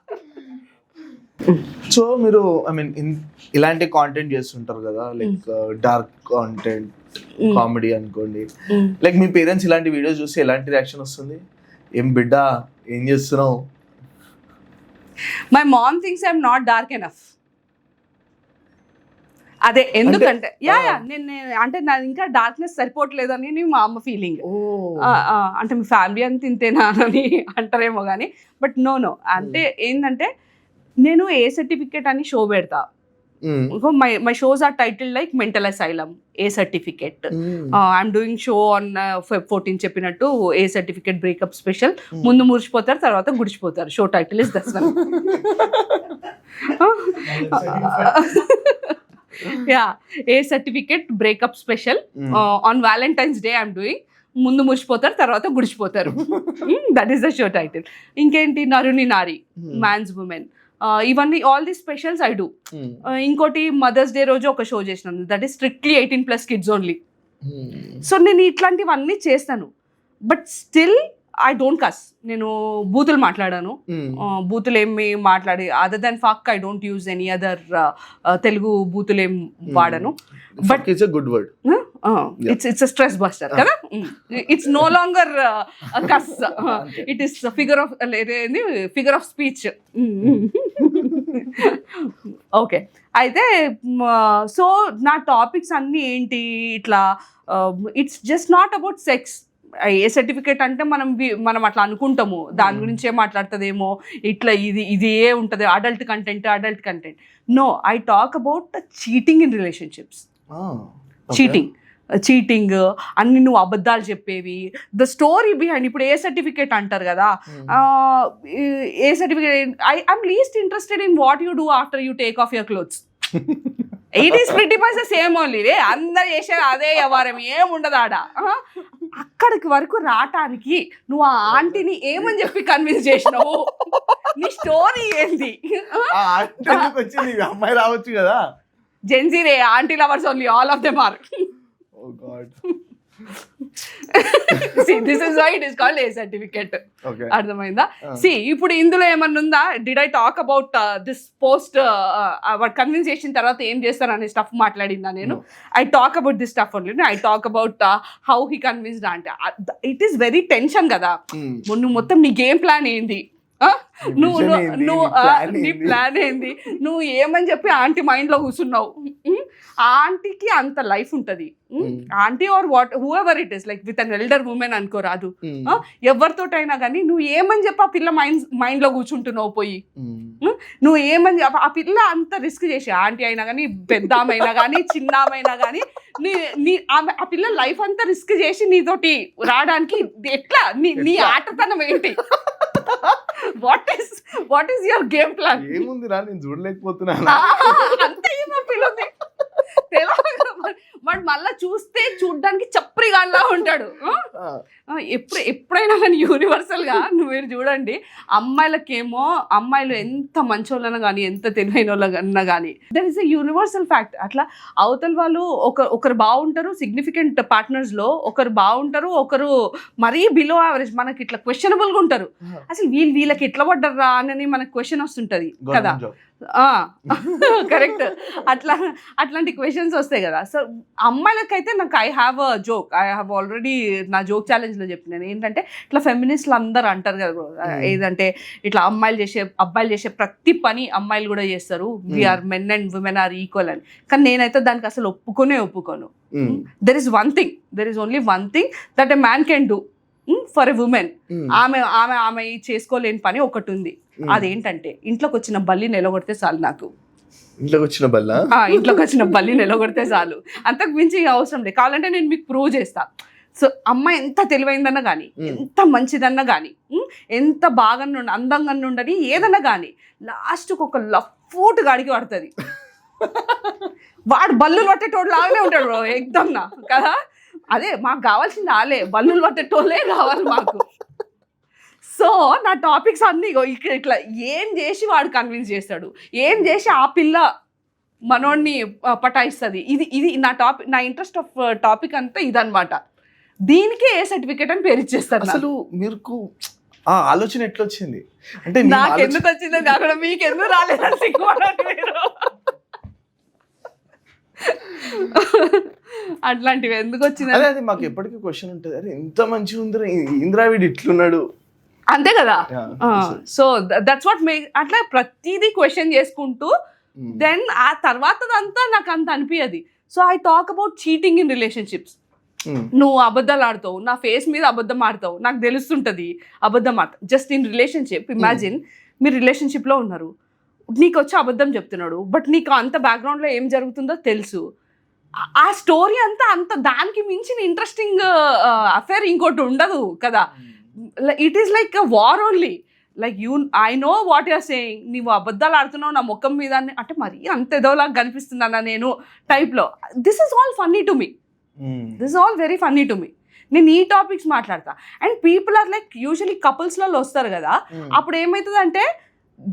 So మీరు I mean ఇలాంటి content చేస్తుంటారు కదా, లైక్ డార్క్ కాంటెంట్, కామెడీ అనుకోండి. లైక్ మీ పేరెంట్స్ ఇలాంటి వీడియోస్ చూసి ఎలాంటి రియాక్షన్ వస్తుంది? ఏం బిడ్డ ఏం చేస్తున్నావు? My mom thinks I'm not dark enough. అదే ఎందుకంటే యా నేను అంటే నాది ఇంకా డార్క్నెస్ సరిపోవట్లేదు అని మా అమ్మ ఫీలింగ్. అంటే మీ ఫ్యామిలీ అంతా ఇంతేనా అని అంటారేమో కానీ బట్ నో అంటే ఏంటంటే నేను ఏ సర్టిఫికేట్ అని షో పెడతా. My shows are title like mental asylum A certificate. I'm doing show on Feb 14 చెప్పినట్టు ఏ సర్టిఫికేట్ బ్రేకప్ స్పెషల్. ముందు మురిచిపోతారు తర్వాత గుడిచిపోతారు. Show title is this one. Yeah A certificate breakup special on Valentine's day I'm doing. ముందు మురిచిపోతారు తర్వాత గుడిచిపోతారు. That is the show title. ఇంకేంటి నరుని నారి మ్యాన్స్ ఉమెన్ ఇవన్నీ all the specials I do. ఇంకోటి మదర్స్ డే రోజు ఒక షో చేసినాను that is strictly 18+ kids only. So నేను ఇట్లాంటివన్నీ చేస్తాను బట్ స్టిల్ ఐ డోంట్ కస్. నేను బూతులు మాట్లాడాను. బూతులు ఏమి మాట్లాడి other than fuck I don't use any other Telugu బూతులు ఏం వాడను. But it's a good word. It's stress buster కదా. It's no longer cuss. It is figure of speech. Okay అయితే సో నా టాపిక్స్ అన్నీ ఏంటి ఇట్లా it's just not about sex. A certificate అంటే మనం అట్లా అనుకుంటాము దాని గురించే మాట్లాడుతుందేమో ఇట్లా ఇది ఏ ఉంటుంది adult content. No I talk about cheating in relationships. Cheating అన్ని నువ్వు అబద్ధాలు చెప్పేవి ద స్టోరీ బిహైండ్. ఇప్పుడు ఏ సర్టిఫికేట్ అంటారు కదా. A certificate I'm least interested in what you do after you take off your clothes. It is pretty much the same only. అందరు చేసేది అదే వ్యవహారం ఏముండదు ఆడ. అక్కడికి వరకు రావటానికి నువ్వు ఆ ఆంటీని ఏమని చెప్పి కన్విన్స్ చేసినావు? నీ స్టోరీ ఏంది? అమ్మాయి రావచ్చు కదా. జెన్జీరే aunty lovers only all of them are. Oh God. See, this is why it is called a certificate. Okay. అర్థమైందా? See, ఇప్పుడు ఇందులో ఏమన్నా ఉందా? Did I talk about this post వాడు కన్విన్స్ చేసిన తర్వాత ఏం చేస్తారు అనే స్టఫ్ మాట్లాడిందా నేను? I talk about this stuff only. I talk about how he convinced అంటే it is very tension కదా. నువ్వు మొత్తం నీ గేమ్ ప్లాన్ ఏంది? నీ ప్లాన్ ఏంది? నువ్వు ఏమని చెప్పి ఆంటీ మైండ్ లో కూర్చున్నావు. ఆంటీకి అంత లైఫ్ ఉంటది. Aunty or what whoever it is like with an elder women అనుకోరాదు. ఎవరితోటైనా కానీ నువ్వు ఏమని చెప్పి ఆ పిల్ల మైండ్ లో కూర్చుంటున్నావు పోయి. నువ్వు ఏమని చెప్పి ఆ పిల్ల అంత రిస్క్ చేసి ఆంటీ అయినా కానీ పెద్ద ఆమె అయినా కానీ చిన్న ఆమె అయినా కానీ ఆ పిల్ల లైఫ్ అంతా రిస్క్ చేసి నీతోటి రావడానికి ఎట్లా నీ ఆటతనం ఏంటి? What is your game plan? ఏముంది రా నేను చూడలేకపోతున్నా. అంతే ఏమో పిల్లది వాడు మళ్ళా చూడడానికి చప్రిగాల్లా ఉంటాడు. ఎప్పుడైనా కానీ యూనివర్సల్ గా మీరు చూడండి అమ్మాయిలకేమో అమ్మాయిలు ఎంత మంచోళ్ళన్నా కానీ ఎంత తెలివైన వాళ్ళన్నా కానీ there is a universal fact. అట్లా అవతల వాళ్ళు ఒకరు బాగుంటారు సిగ్నిఫికెంట్ పార్ట్నర్స్ లో, ఒకరు బాగుంటారు, ఒకరు మరీ బిలో యావరేజ్ మనకి ఇట్లా క్వశ్చనబుల్ గా ఉంటారు. అసలు వీళ్ళకి ఎట్లా పడ్డర్రా అని మనకు క్వశ్చన్ వస్తుంటది కదా. కరెక్ట్. అట్లాంటి క్వశ్చన్స్ వస్తాయి కదా. సో అమ్మాయిలకైతే నాకు ఐ హ్యావ్ ఆల్రెడీ నా జోక్ ఛాలెంజ్ లో చెప్పినాను ఏంటంటే ఇట్లా ఫెమినిస్ట్లు అందరు అంటారు కదా ఏదంటే ఇట్లా అబ్బాయిలు చేసే ప్రతి పని అమ్మాయిలు కూడా చేస్తారు. We are men and women are equal అని. కానీ నేనైతే దానికి అసలు ఒప్పుకోను. There is only one thing that a man can do for a woman. ఆమె చేసుకోలేని పని ఒకటి ఉంది. అదేంటంటే ఇంట్లోకి వచ్చిన బల్లి నిలగొడితే చాలు. నాకు ఇంట్లోకి వచ్చిన బల్లి నిలగొడితే చాలు. అంతకు మించి అవసరం లేదు. కావాలంటే నేను మీకు ప్రూవ్ చేస్తా. సో అమ్మాయి ఎంత తెలివైందన్నా కానీ ఎంత మంచిదన్నా కానీ ఎంత బాగా అందంగా ఉండని ఏదన్నా కానీ లాస్ట్కి ఒక లఫూట్ గాడికి పడుతుంది. వాడు బల్లులు పట్టేటోడు లాగానే ఉంటాడు బ్రో ఎగ్దమ్నా కదా. అదే మాకు కావాల్సింది ఆలే బల్లులు పట్టేటోళ్ళే కావాలి మాకు. సో నా టాపిక్స్ అన్నీ ఇట్లా ఏం చేసి వాడు కన్విన్స్ చేస్తాడు, ఏం చేసి ఆ పిల్ల మనోడిని పటాయిస్తుంది. ఇది నా ఇంట్రెస్ట్ ఆఫ్ టాపిక్ అంతా ఇదనమాట. దీనికే ఏ సర్టిఫికేట్ అని పేరు ఇచ్చేస్తారు. అసలు మీకు ఆ ఆలోచన ఎట్లా వచ్చింది అంటే నాకు ఎందుకు వచ్చిందని కాకుండా మీకు ఎందుకు రాలేదని సిగ్గుపడండి మీరు. అట్లాంటివి ఎందుకు వచ్చింది అది మాకు ఎప్పటికీ క్వశ్చన్ ఉంటుంది. అరే ఎంత మంచిగా ఉందిరా ఇంద్రా వీడు ఇట్లున్నాడు అంతే కదా. సో దట్స్ వాట్ మేక్ అట్లా ప్రతిదీ క్వశ్చన్ చేసుకుంటూ దెన్ ఆ తర్వాతదంతా నాకు అంత అనిపించదు. So I talk about cheating in relationships. నువ్వు అబద్ధాలు ఆడతావు, నా ఫేస్ మీద అబద్ధం ఆడతావు, నాకు తెలుస్తుంటుంది అబద్ధం ఆడతావు. జస్ట్ ఇన్ రిలేషన్షిప్ ఇమాజిన్, మీరు రిలేషన్షిప్లో ఉన్నారు, నీకు వచ్చి అబద్ధం చెప్తున్నాడు, బట్ నీకు అంత బ్యాక్గ్రౌండ్లో ఏం జరుగుతుందో తెలుసు. ఆ స్టోరీ అంత దానికి మించిన ఇంట్రెస్టింగ్ అఫేర్ ఇంకోటి ఉండదు కదా. It is like a war only. Like I know what you're saying, నీవు అబద్ధాలు ఆడుతున్నావు నా ముఖం మీద అంటే మరీ అంత ఏదోలాగా కనిపిస్తుందన్న నేను టైప్లో. This is all funny to me, this is all very funny to me. నేను ఈ టాపిక్స్ మాట్లాడతా. And people are like usually కపుల్స్లలో వస్తారు కదా, అప్పుడు ఏమవుతుందంటే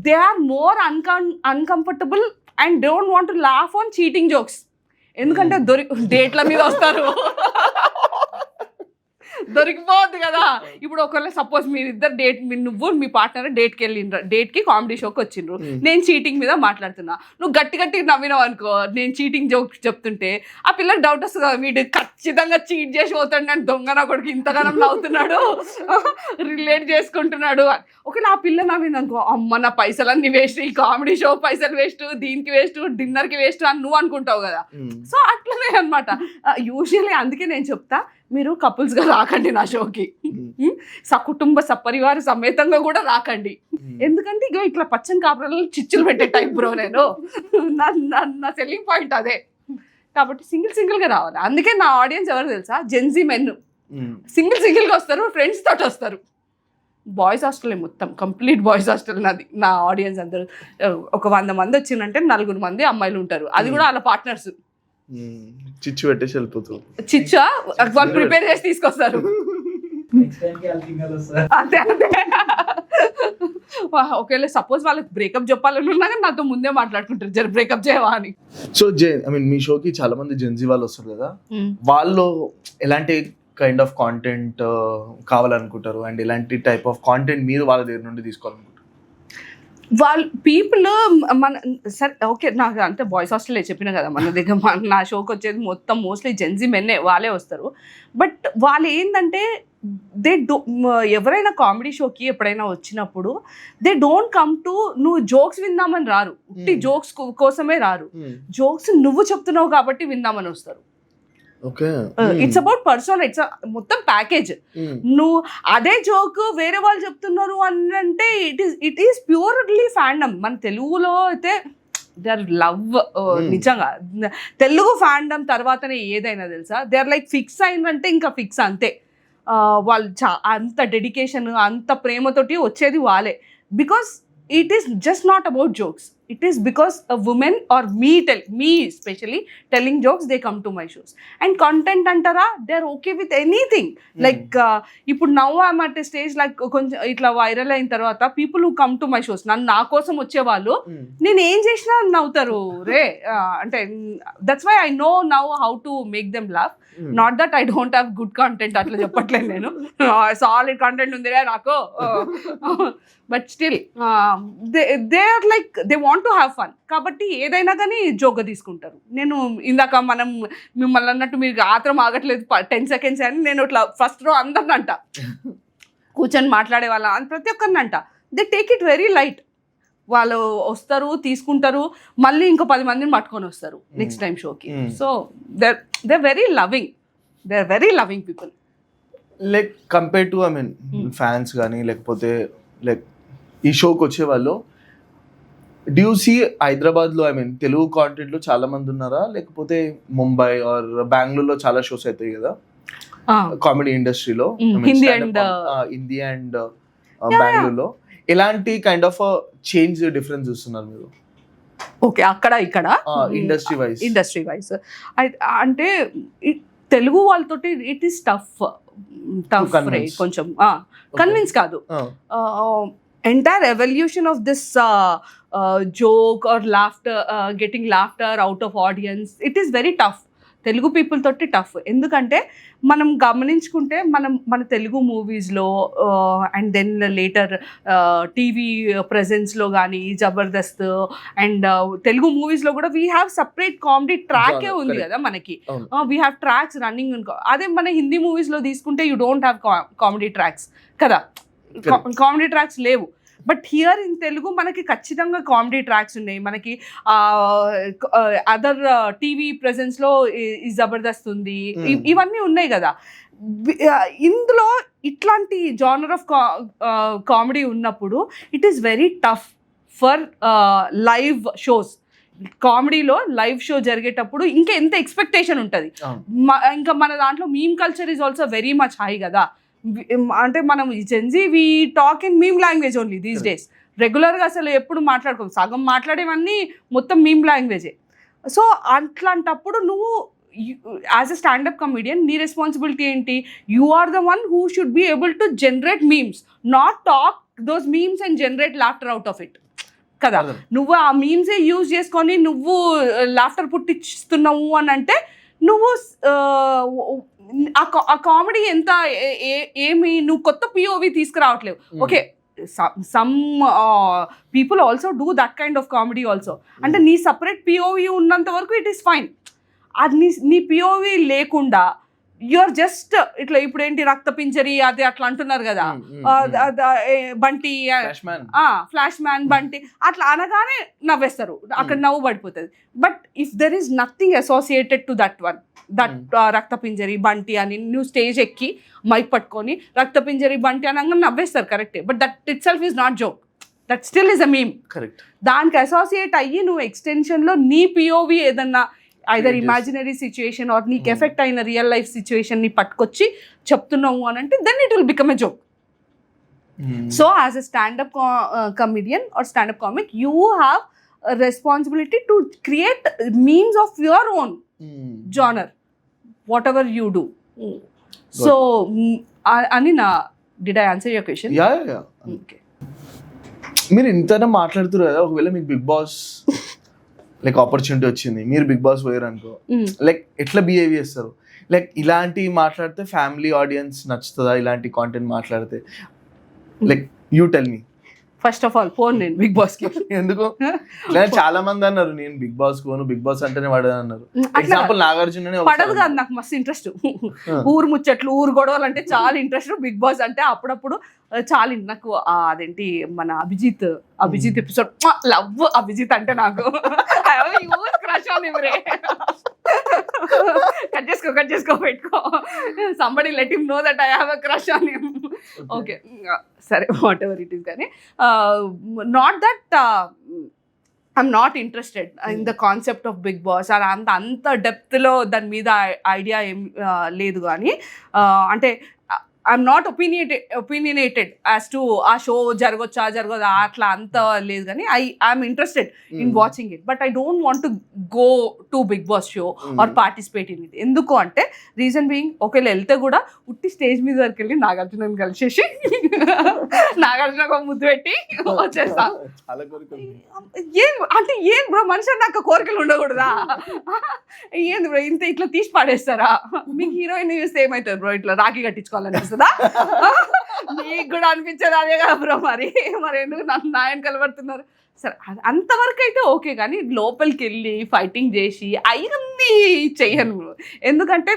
they are more uncomfortable and don't want to laugh on cheating jokes. ఎందుకంటే డేట్ల మీద వస్తారు, దొరికిపోద్ది కదా. ఇప్పుడు ఒకవేళ సపోజ్ మీరిద్దరు నువ్వు మీ పార్ట్నర్ డేట్కి వెళ్ళిండ్రు, డేట్కి కామెడీ షోకి వచ్చిండ్రు, నేను చీటింగ్ మీద మాట్లాడుతున్నా, నువ్వు గట్టి నవ్వినావు అనుకో నేను చీటింగ్ జోక్ చెప్తుంటే, ఆ పిల్లకి డౌట్ వస్తుంది కదా, వీడు ఖచ్చితంగా చీట్ చేసి పోతాడు అని, దొంగ నా కొడుకు ఇంతగానం నవ్వుతున్నాడు, రిలేట్ చేసుకుంటున్నాడు. ఒకవేళ ఆ పిల్ల నవ్వింది అనుకో, అమ్మ నా పైసలన్నీ వేస్ట్, ఈ కామెడీ షో పైసలు వేస్ట్, దీనికి వేస్ట్, డిన్నర్కి వేస్ట్ అని నువ్వు అనుకుంటావు కదా. సో అట్లనే అనమాట యూజువల్లీ. అందుకే నేను చెప్తా, మీరు కపుల్స్గా రాకండి నా షోకి, సకుటుంబ సపరివార సమేతంగా కూడా రాకండి. ఎందుకంటే ఇగో ఇట్లా పచ్చని కాపురాలలో చిచ్చులు పెట్టే టైప్ బ్రో నేను, నా సెల్లింగ్ పాయింట్ అదే. కాబట్టి సింగిల్గా రావాలి. అందుకే నా ఆడియన్స్ ఎవరు తెలుసా, జెన్జీ మెన్. సింగిల్గా వస్తారు, ఫ్రెండ్స్ తోటి వస్తారు. బాయ్స్ హాస్టల్ మొత్తం కంప్లీట్ బాయ్స్ హాస్టల్ నాది. నా ఆడియన్స్ అందరూ ఒక 100 మంది వచ్చిందంటే 4 మంది అమ్మాయిలు ఉంటారు, అది కూడా వాళ్ళ పార్ట్నర్స్. చిచ్చు పెట్టేసి వెళ్ళిపోతారు. చిచ్చా వాళ్ళు ప్రిపేర్ చేసి తీసుకొస్తారు. అదే ఒకవేళ సపోజ్ వాళ్ళకి బ్రేకప్ చెప్పాలని ఉన్నా కానీ నాతో ముందే మాట్లాడుకుంటారు, జర బ్రేకప్ చేయవా అని. సో మీ షోకి చాలా మంది జెన్జీ వాళ్ళు వస్తారు కదా, వాళ్ళు ఎలాంటి కైండ్ ఆఫ్ కాంటెంట్ కావాలనుకుంటారు అండ్ ఎలాంటి టైప్ ఆఫ్ కాంటెంట్ మీరు వాళ్ళ దగ్గర నుండి తీసుకోవాలనుకుంటారు? వాళ్ళు పీపుల్ మన సరే ఓకే, నాకు అంటే బాయ్స్ హాస్టలే చెప్పిన కదా, మన దగ్గర నా షోకి వచ్చేది మొత్తం మోస్ట్లీ జెన్జీ మెన్నే, వాళ్ళే వస్తారు. బట్ వాళ్ళు ఏంటంటే ఎవరైనా కామెడీ షోకి ఎప్పుడైనా వచ్చినప్పుడు దే డోంట్ కమ్ టు నువ్వు జోక్స్ విందామని రారు, ఉట్టి జోక్స్ కోసమే రారు, జోక్స్ నువ్వు చెప్తున్నావు కాబట్టి విందామని వస్తారు. ఇట్స్ అబౌట్ పర్సనల్, ఇట్స్ మొత్తం ప్యాకేజ్. నువ్వు అదే జోక్ వేరే వాళ్ళు చెప్తున్నారు అని అంటే ఇట్ ఈస్ ప్యూర్లీ ఫ్యాండమ్. మన తెలుగులో అయితే దే ఆర్ లవ్, నిజంగా తెలుగు ఫ్యాండమ్ తర్వాతనే ఏదైనా తెలుసా, దే ఆర్ లైక్ ఫిక్స్ అయిందంటే ఇంకా ఫిక్స్ అంతే. వాళ్ళు అంత డెడికేషన్ అంత ప్రేమతోటి వచ్చేది వాళ్ళే. Because it is just not about jokes, it is because a woman or me especially telling jokes, they come to my shows. And content antara, they are okay with anything. Like ఇప్పుడు now I'm at a stage like కొంచెం ఇట్లా viral అయిన తర్వాత people who come to my shows, నా కోసం వచ్చే వాళ్ళు నేను ఏం చేసినా నవ్వుతారు రే. అంటే that's why I know now how to make them laugh. Not that I don't have good content, అట్లా చెప్పట్లేదు నేను, సాలిడ్ కంటెంట్ ఉంది నాకు. But still they are like they want to have fun, కాబట్టి ఏదైనా కానీ జోక్గా తీసుకుంటారు. నేను ఇందాక మిమ్మల్ని అన్నట్టు మీరు ఆత్రం ఆగట్లేదు 10 seconds అని నేను ఇట్లా ఫస్ట్ రో అందరిని అంట, కూర్చొని మాట్లాడే వాళ్ళ ప్రతి ఒక్కరిని అంట, they take it very light. వాళ్ళు వస్తారు, తీసుకుంటారు, మళ్ళీ ఇంకో 10 మందిని పట్టుకొని వస్తారు నెక్స్ట్ టైం షోకి. So they very loving people. Like compare to fans కానీ లేకపోతే లైక్ ఈ షోకి వచ్చే వాళ్ళు, డూ యూ సీ హైదరాబాద్లో తెలుగు కాంటెంట్లో చాలా మంది ఉన్నారా, లేకపోతే ముంబై ఆర్ బెంగళూరులో చాలా షోస్ అవుతాయి కదా కామెడీ ఇండస్ట్రీలో, హిందీ అండ్ బెంగళూరులో, ఎలాంటి కైండ్ ఆఫ్ చేంజ్ డిఫరెన్స్ చూస్తున్నారు మీరు? ఓకే, అక్కడ ఇక్కడ ఇండస్ట్రీ వైజ్ అంటే తెలుగు వాళ్ళతోటి ఇట్ ఈస్ టఫ్ కొంచెం కన్విన్స్ కాదు. Entire evolution of this joke or laughter, getting laughter out of audience, it is very tough. Telugu people తోటి టఫ్. ఎందుకంటే మనం గమనించుకుంటే మన తెలుగు మూవీస్లో అండ్ దెన్ లేటర్ టీవీ ప్రెజెన్స్లో కానీ జబర్దస్త్ అండ్ తెలుగు మూవీస్లో కూడా we have separate comedy trachea ఉంది కదా మనకి, వీ హ్యావ్ ట్రాక్స్ రన్నింగ్. అదే మన హిందీ మూవీస్లో తీసుకుంటే you don't have comedy tracks కదా, కామెడీ ట్రాక్స్ లేవు. బట్ హియర్ ఇన్ తెలుగు మనకి ఖచ్చితంగా కామెడీ ట్రాక్స్ ఉన్నాయి, మనకి అదర్ టీవీ ప్రెజెన్స్లో ఈ జబర్దస్త్ ఉంది, ఇవన్నీ ఉన్నాయి కదా. ఇందులో ఇట్లాంటి జానర్ ఆఫ్ కామెడీ ఉన్నప్పుడు it is very tough for live shows. కామెడీలో లైవ్ షో జరిగేటప్పుడు ఇంకా ఎంత ఎక్స్పెక్టేషన్ ఉంటుంది. ఇంకా మన దాంట్లో meme culture is also very much high కదా. అంటే మనం Gen Z we talk in meme language only these days. రెగ్యులర్గా అసలు ఎప్పుడు మాట్లాడుకోం, సగం మాట్లాడేవన్నీ మొత్తం మీమ్ లాంగ్వేజే. సో అట్లాంటప్పుడు నువ్వు యాజ్ అ స్టాండప్ కమెడియన్ నీ రెస్పాన్సిబిలిటీ ఏంటి? You are the one who should be able to generate memes, not talk those memes and generate laughter out of it కదా. నువ్వు ఆ మీమ్సే యూజ్ చేసుకొని నువ్వు లాఫ్టర్ పుట్టిస్తున్నావు అని అంటే నువ్వు ఆ కామెడీ ఎంత ఏమి నువ్వు కొత్త పిఓవి తీసుకురావట్లేవు. Okay, some people also do that kind of comedy also. అంటే నీ సపరేట్ పిఓవి ఉన్నంత వరకు ఇట్ ఈస్ ఫైన్. అది నీ పిఓవి లేకుండా యూఆర్ జస్ట్ ఇట్లా ఇప్పుడు ఏంటి రక్త పింజరి అది అట్లా అంటున్నారు కదా, బంటి ఫ్లాష్ మ్యాన్ బంటి అట్లా అనగానే నవ్వేస్తారు, అక్కడ నవ్వు పడిపోతుంది. But if there is nothing associated to that one, that రక్త పింజరి బంటి అని నువ్వు స్టేజ్ ఎక్కి మైక్ పట్టుకొని రక్త పింజరి బంటి అనగా నవ్వేస్తారు, కరెక్టే. But that itself is not joke, that still is a meme. Correct. దానికి అసోసియేట్ అయ్యి నువ్వు ఎక్స్టెన్షన్లో నీ పిఓవి ఏదన్నా ఐదర్ ఇమాజినరీ సిచ్యుయేషన్ ఆర్ నీకు ఎఫెక్ట్ అయిన రియల్ లైఫ్ సిచ్యుయేషన్ ని పట్టుకొచ్చి చెప్తున్నావు అని అంటే then it will become a joke. So as a standup comedian or standup comic you have responsibility to create memes of your own genre whatever you do. So అని నా did I answer your question? Okay, మీరు ఇంతనే మాట్లాడుతున్నారు కదా, ఒకవేళ మీకు big boss like opportunity వచ్చింది, మీరు బిగ్ బాస్ పోయారు అనుకో, లైక్ ఎట్లా బిహేవ్ చేస్తారు? లైక్ ఇలాంటి మాట్లాడితే ఫ్యామిలీ ఆడియన్స్ నచ్చుతుందా? ఇలాంటి కాంటెంట్ మాట్లాడితే like you tell me. First of all phone నేను బిగ్ బాస్ కి ఎందుకు? చాలా మంది అన్నారు నేను బిగ్ బాస్ కోను, బిగ్ బాస్ అంటేనే పడదు అన్నారు. ఎగ్జాంపుల్ నాగార్జున పడదు కాదు, నాకు మస్తు ఇంట్రెస్ట్. ఊరు ముచ్చట్లు ఊరు గొడవలు అంటే చాలా ఇంట్రెస్ట్. బిగ్ బాస్ అంటే అప్పుడప్పుడు చాలా నాకు అదేంటి మన అభిజిత్ ఎపిసోడ్ లవ్. అభిజిత్ అంటే నాకు క్రష్ ఆన్ హిమ్ రే. కట్ చేసుకో పెట్టుకో. Somebody let him know that I have a crush on him. Okay సరే, వాట్ ఎవర్ ఇట్ ఈస్. కానీ not that I'm not interested in the concept of Bigg Boss. అలా అంత డెప్త్లో దాని మీద idea ఏం లేదు. కానీ అంటే I'm not opinionated as to ఆ షో జరగొచ్చా జరగదా అట్లా అంత లేదు. కానీ I'm interested in watching it, but I don't want to go to Bigg Boss show or participate in it. ఎందుకు అంటే రీజన్ బీయింగ్, ఒకవేళ వెళ్తే కూడా ఉట్టి స్టేజ్ మీద వరకు వెళ్ళి నాగార్జునని కలిసేసి నాగార్జున ఒక ముద్దు పెట్టి వచ్చేస్తా. అంటే ఏం బ్రో, మనిషి నాకు కోరికలు ఉండకూడదా? ఏంది బ్రో ఇంత ఇట్లా తీసి పాడేస్తారా? మీకు హీరోయిన్ చూస్తే ఏమవుతుంది బ్రో? ఇట్లా రాఖీ కట్టించుకోవాలనిపిస్తుందా? మీకు కూడా అనిపించేది అదే కదా బ్రో. మరి ఎందుకు నన్ను నాయన కలబడుతున్నారు? సరే అంతవరకు అయితే ఓకే, కానీ లోపలికి వెళ్ళి ఫైటింగ్ చేసి అవన్నీ చెయ్యను. ఎందుకంటే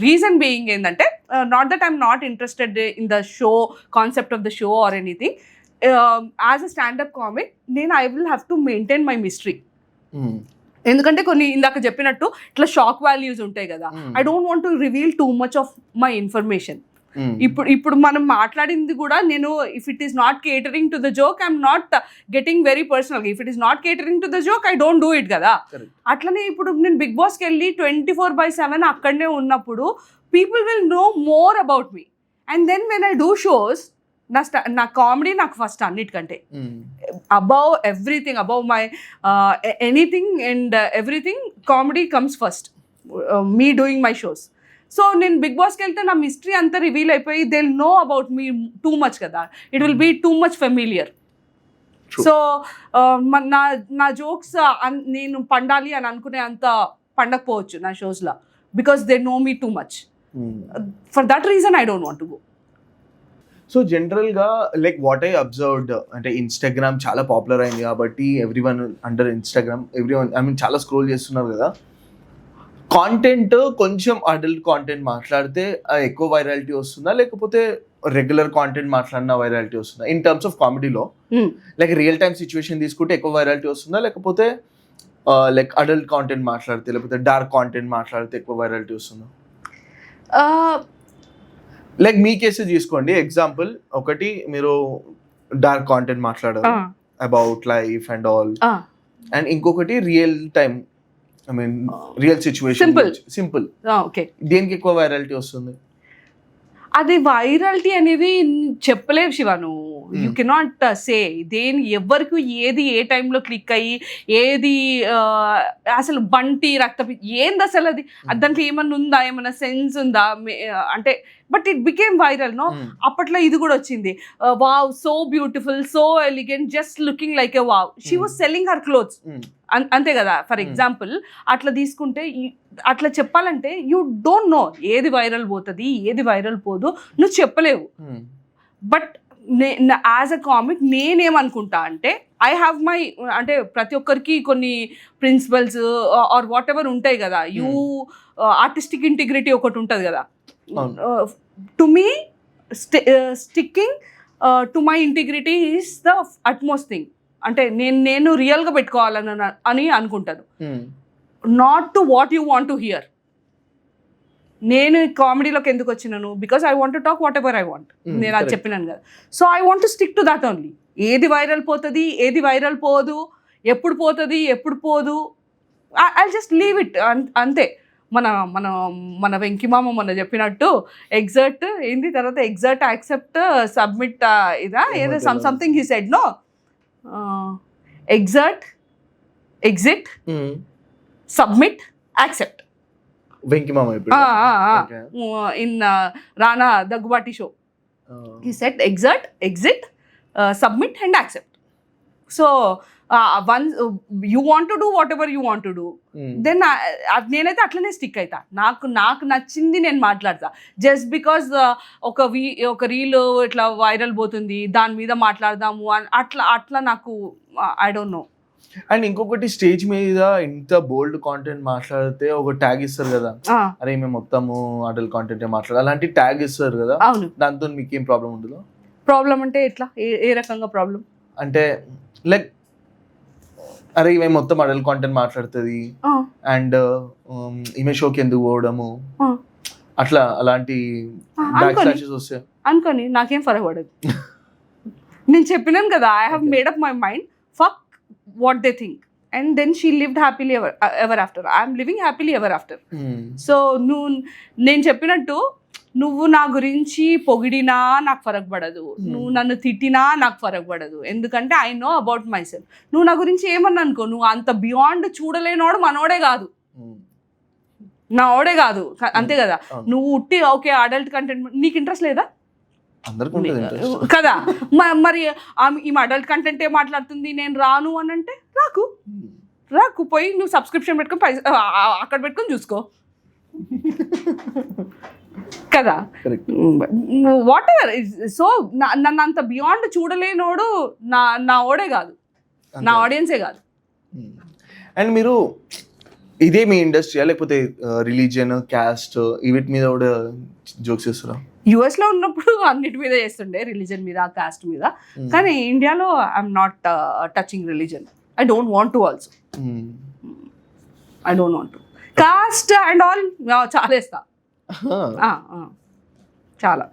రీజన్ బీయింగ్ ఏంటంటే not that I'm not interested in the show concept of the show or anything. As a standup comic నేను I will have to maintain my mystery. ఎందుకంటే కొన్ని ఇందాక చెప్పినట్టు ఇట్లా షాక్ వాల్యూస్ ఉంటాయి కదా. I don't want to reveal too much of my information. ఇప్పుడు మనం మాట్లాడింది కూడా నేను if it is not catering to the joke I'm not getting very personal. If it is not catering to the joke I don't do it కదా. అట్లనే ఇప్పుడు నేను big బాస్కి వెళ్ళి 24/7 అక్కడనే ఉన్నప్పుడు people will know more about me. And then when I do shows నా comedy నాకు ఫస్ట్ అన్నిటికంటే above everything, above my anything and everything comedy comes first me doing my shows. So నేను బిగ్ బాస్కి వెళ్తే నా మిస్టరీ అంతా reveal అయిపోయి they will know about me too much కదా. It will be too much familiar. So నా jokes నేను పండాలి అని అనుకునే అంత పండకపోవచ్చు నా షోస్లో, because they know me too much. For that reason I don't want to go. So జనరల్గా లైక్ వాట్ ఐ అబ్జర్వ్డ్ అంటే ఇన్స్టాగ్రామ్ చాలా పాపులర్ అయింది కాబట్టి everyone under Instagram everyone I mean చాలా స్క్రోల్ చేస్తున్నారు కదా. కాంటెంట్ కొంచెం అడల్ట్ కాంటెంట్ మాట్లాడితే ఎక్కువ వైరాలిటీ వస్తుందా, లేకపోతే రెగ్యులర్ కాంటెంట్ మాట్లాడినా వైరాలిటీ వస్తుందా ఇన్ టర్మ్స్ ఆఫ్ కామెడీలో? లైక్ రియల్ టైమ్ సిచ్యువేషన్ తీసుకుంటే ఎక్కువ వైరాలిటీ వస్తుందా, లేకపోతే లైక్ అడల్ట్ కాంటెంట్ మాట్లాడితే, లేకపోతే డార్క్ కాంటెంట్ మాట్లాడితే ఎక్కువ వైరాలిటీ వస్తుందా? లైక్ మీ కేసు తీసుకోండి ఎగ్జాంపుల్, ఒకటి మీరు డార్క్ కాంటెంట్ మాట్లాడారు about life and all, and ఇంకొకటి real time I mean real situation simple. Okay, దేనికి ఎక్కువ వైరాలిటీ వస్తుంది? అది వైరాలిటీ అనేది చెప్పలేవు శివ, నువ్వు యూ కెనాట్ సే దేని ఎవరికి ఏది ఏ టైంలో క్లిక్ అయ్యి ఏది అసలు బంటి రక్త ఏంది అసలు అది దాంట్లో ఏమన్నా ఉందా, ఏమన్నా సెన్స్ ఉందా అంటే, but it became viral no. అప్పట్లో ఇది కూడా వచ్చింది, wow so beautiful so elegant just looking like a wow, she was selling her clothes, అంతే కదా ఫర్ ఎగ్జాంపుల్. అట్లా తీసుకుంటే అట్లా చెప్పాలంటే యూ డోంట్ నో ఏది వైరల్ పోతుంది ఏది వైరల్ పోదు, నువ్వు చెప్పలేవు. బట్ యాజ్ అ కామిక్ నేనేమనుకుంటా అంటే ఐ హ్యావ్ మై, అంటే ప్రతి ఒక్కరికి కొన్ని ప్రిన్సిపల్స్ ఆర్ వాట్ ఎవర్ ఉంటాయి కదా, యూ ఆర్టిస్టిక్ ఇంటిగ్రిటీ ఒకటి ఉంటుంది కదా. To me sticking to my integrity is the utmost thing. అంటే నేను రియల్గా పెట్టుకోవాలని అనుకుంటాను, not to what you want to hear. నేను కామెడీలోకి ఎందుకు వచ్చినాను, because I want to talk what ever I want, నేను అది చెప్పినాను కదా. So I want to stick to that only. ఏది వైరల్ పోతుంది ఏది వైరల్ పోదు, ఎప్పుడు పోతుంది ఎప్పుడు పోదు, ఐ జస్ట్ లీవ్ ఇట్ అంతే. మన మన మన వెంకిమామ మొన్న చెప్పినట్టు ఎగ్జర్ట్ ఏంది, తర్వాత ఎగ్జర్ట్ యాక్సెప్ట్ సబ్మిట్ ఇదా ఏదో something he said no, exert exit submit accept. Venkimama in Rana Daggubati show he said exert exit submit and accept. So once you want to do whatever you want to do, then నేనైతే అట్లనే stick అవుతా. నాకు నచ్చింది నేను మాట్లాడతా. Just because ఒక reel ఇట్లా viral పోతుంది దాని మీద మాట్లాడదాము అని అట్లా నాకు ఐ డోంట్ నో. అండ్ ఇంకొకటి స్టేజ్ మీద ఇంత బోల్డ్ కాంటెంట్ మాట్లాడితే ఒక ట్యాగ్ ఇస్తారు కదా, అరే మేము మొత్తము అడల్ట్ కాంటెంట్ మాట్లాడాలి, అలాంటి ట్యాగ్ ఇస్తారు కదా. అవును, దాంతో మీకు ఏం ప్రాబ్లం ఉండదు? ప్రాబ్లం అంటే ఎట్లా, ఏ రకంగా ప్రాబ్లం అంటే? లైక్ అరే ఇవి మొత్తం అడల్ట్ కాంటెంట్ మాట్లాడుతుంది అండ్ ఈమె షోకి ఎందుకు పోవడము అట్లా, అలాంటి బ్యాక్ స్లాషెస్ వస్తాయి అనుకోని నాకేం ఫరక్ పడదు. నేను చెప్పినాను కదా, I have made up my mind, fuck what they think, and then she lived happily ever after. I am living happily ever after. So నేను చెప్పినట్టు నువ్వు నా గురించి పొగిడినా నాకు ఫరక్ పడదు, నువ్వు నన్ను తిట్టినా నాకు ఫరక్ పడదు, ఎందుకంటే I know about my self. నువ్వు నా గురించి ఏమన్నా అనుకో, నువ్వు అంత బియాండ్ చూడలేనోడు మనోడే కాదు, నా ఓడే కాదు, అంతే కదా. నువ్వు ఉట్టి ఓకే అడల్ట్ కంటెంట్ నీకు ఇంట్రెస్ట్ లేదా కదా, మరి ఈమె అడల్ట్ కంటెంటే మాట్లాడుతుంది నేను రాను అని అంటే రాకు పోయి నువ్వు సబ్స్క్రిప్షన్ పెట్టుకొని అక్కడ పెట్టుకొని చూసుకో కదా, వాట్ ఎవర్. సో నన్ను అంత బియాండ్ చూడలేనోడు నా ఓడే కాదు, నా ఆడియన్సే కాదు. అండ్ మీరు ఇదే మీ ఇండస్ట్రీ లేకపోతే రిలీజియన్ క్యాస్ట్ వీటి మీద కూడా జోక్స్ చేస్తారా? యుఎస్లో ఉన్నప్పుడు అన్నిటి మీద చేస్తుండే, రిలీజన్ మీద కాస్ట్ మీద. కానీ ఇండియాలో I'm not touching religion. I don't want to also, I don't want to. Cost and all చాలా వేస్తా, చాలా.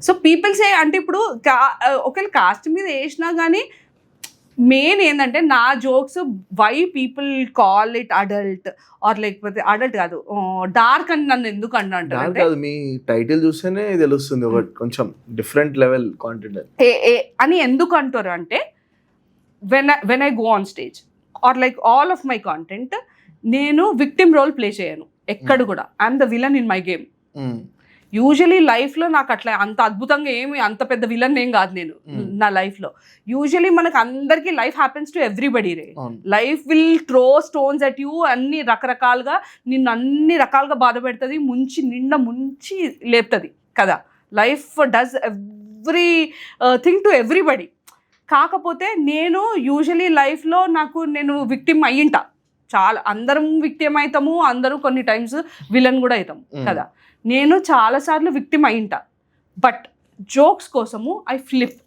సో పీపుల్స్ అంటే ఇప్పుడు ఒకవేళ కాస్ట్ మీద వేసినా కానీ మెయిన్ ఏంటంటే నా jokes why people call it adult or లేకపోతే అడల్ట్ కాదు డార్క్ అని నన్ను ఎందుకు అంటే మీ టైటిల్ చూస్తేనే తెలుస్తుంది కొంచెం డిఫరెంట్ లెవెల్ కాంటెంట్ అని ఎందుకు అంటారు అంటే when I go on stage or like all of my content నేను విక్టిమ్ రోల్ ప్లే చేయను ఎక్కడ కూడా. I'm the villain in my game. Usually లైఫ్లో నాకు అట్లా అంత అద్భుతంగా ఏమి అంత పెద్ద విలన్ ఏం కాదు నేను నా లైఫ్లో. యూజువలీ మనకు అందరికీ life happens to everybody ray. Life will throw stones at you, అన్ని రకరకాలుగా నిన్ను అన్ని రకాలుగా బాధ పెడుతుంది, ముంచి లేపుతుంది కదా. Life does every thing to everybody. కాకపోతే నేను యూజువలీ లైఫ్లో నేను విక్టిమ్ అయ్యింటా చాలా. అందరం విక్టిమ్ అవుతాము, అందరూ కొన్ని టైమ్స్ విలన్ కూడా అవుతాము కదా. నేను చాలాసార్లు విక్టిమ్ అయింటా. బట్ జోక్స్ కోసము ఐ ఫ్లిప్,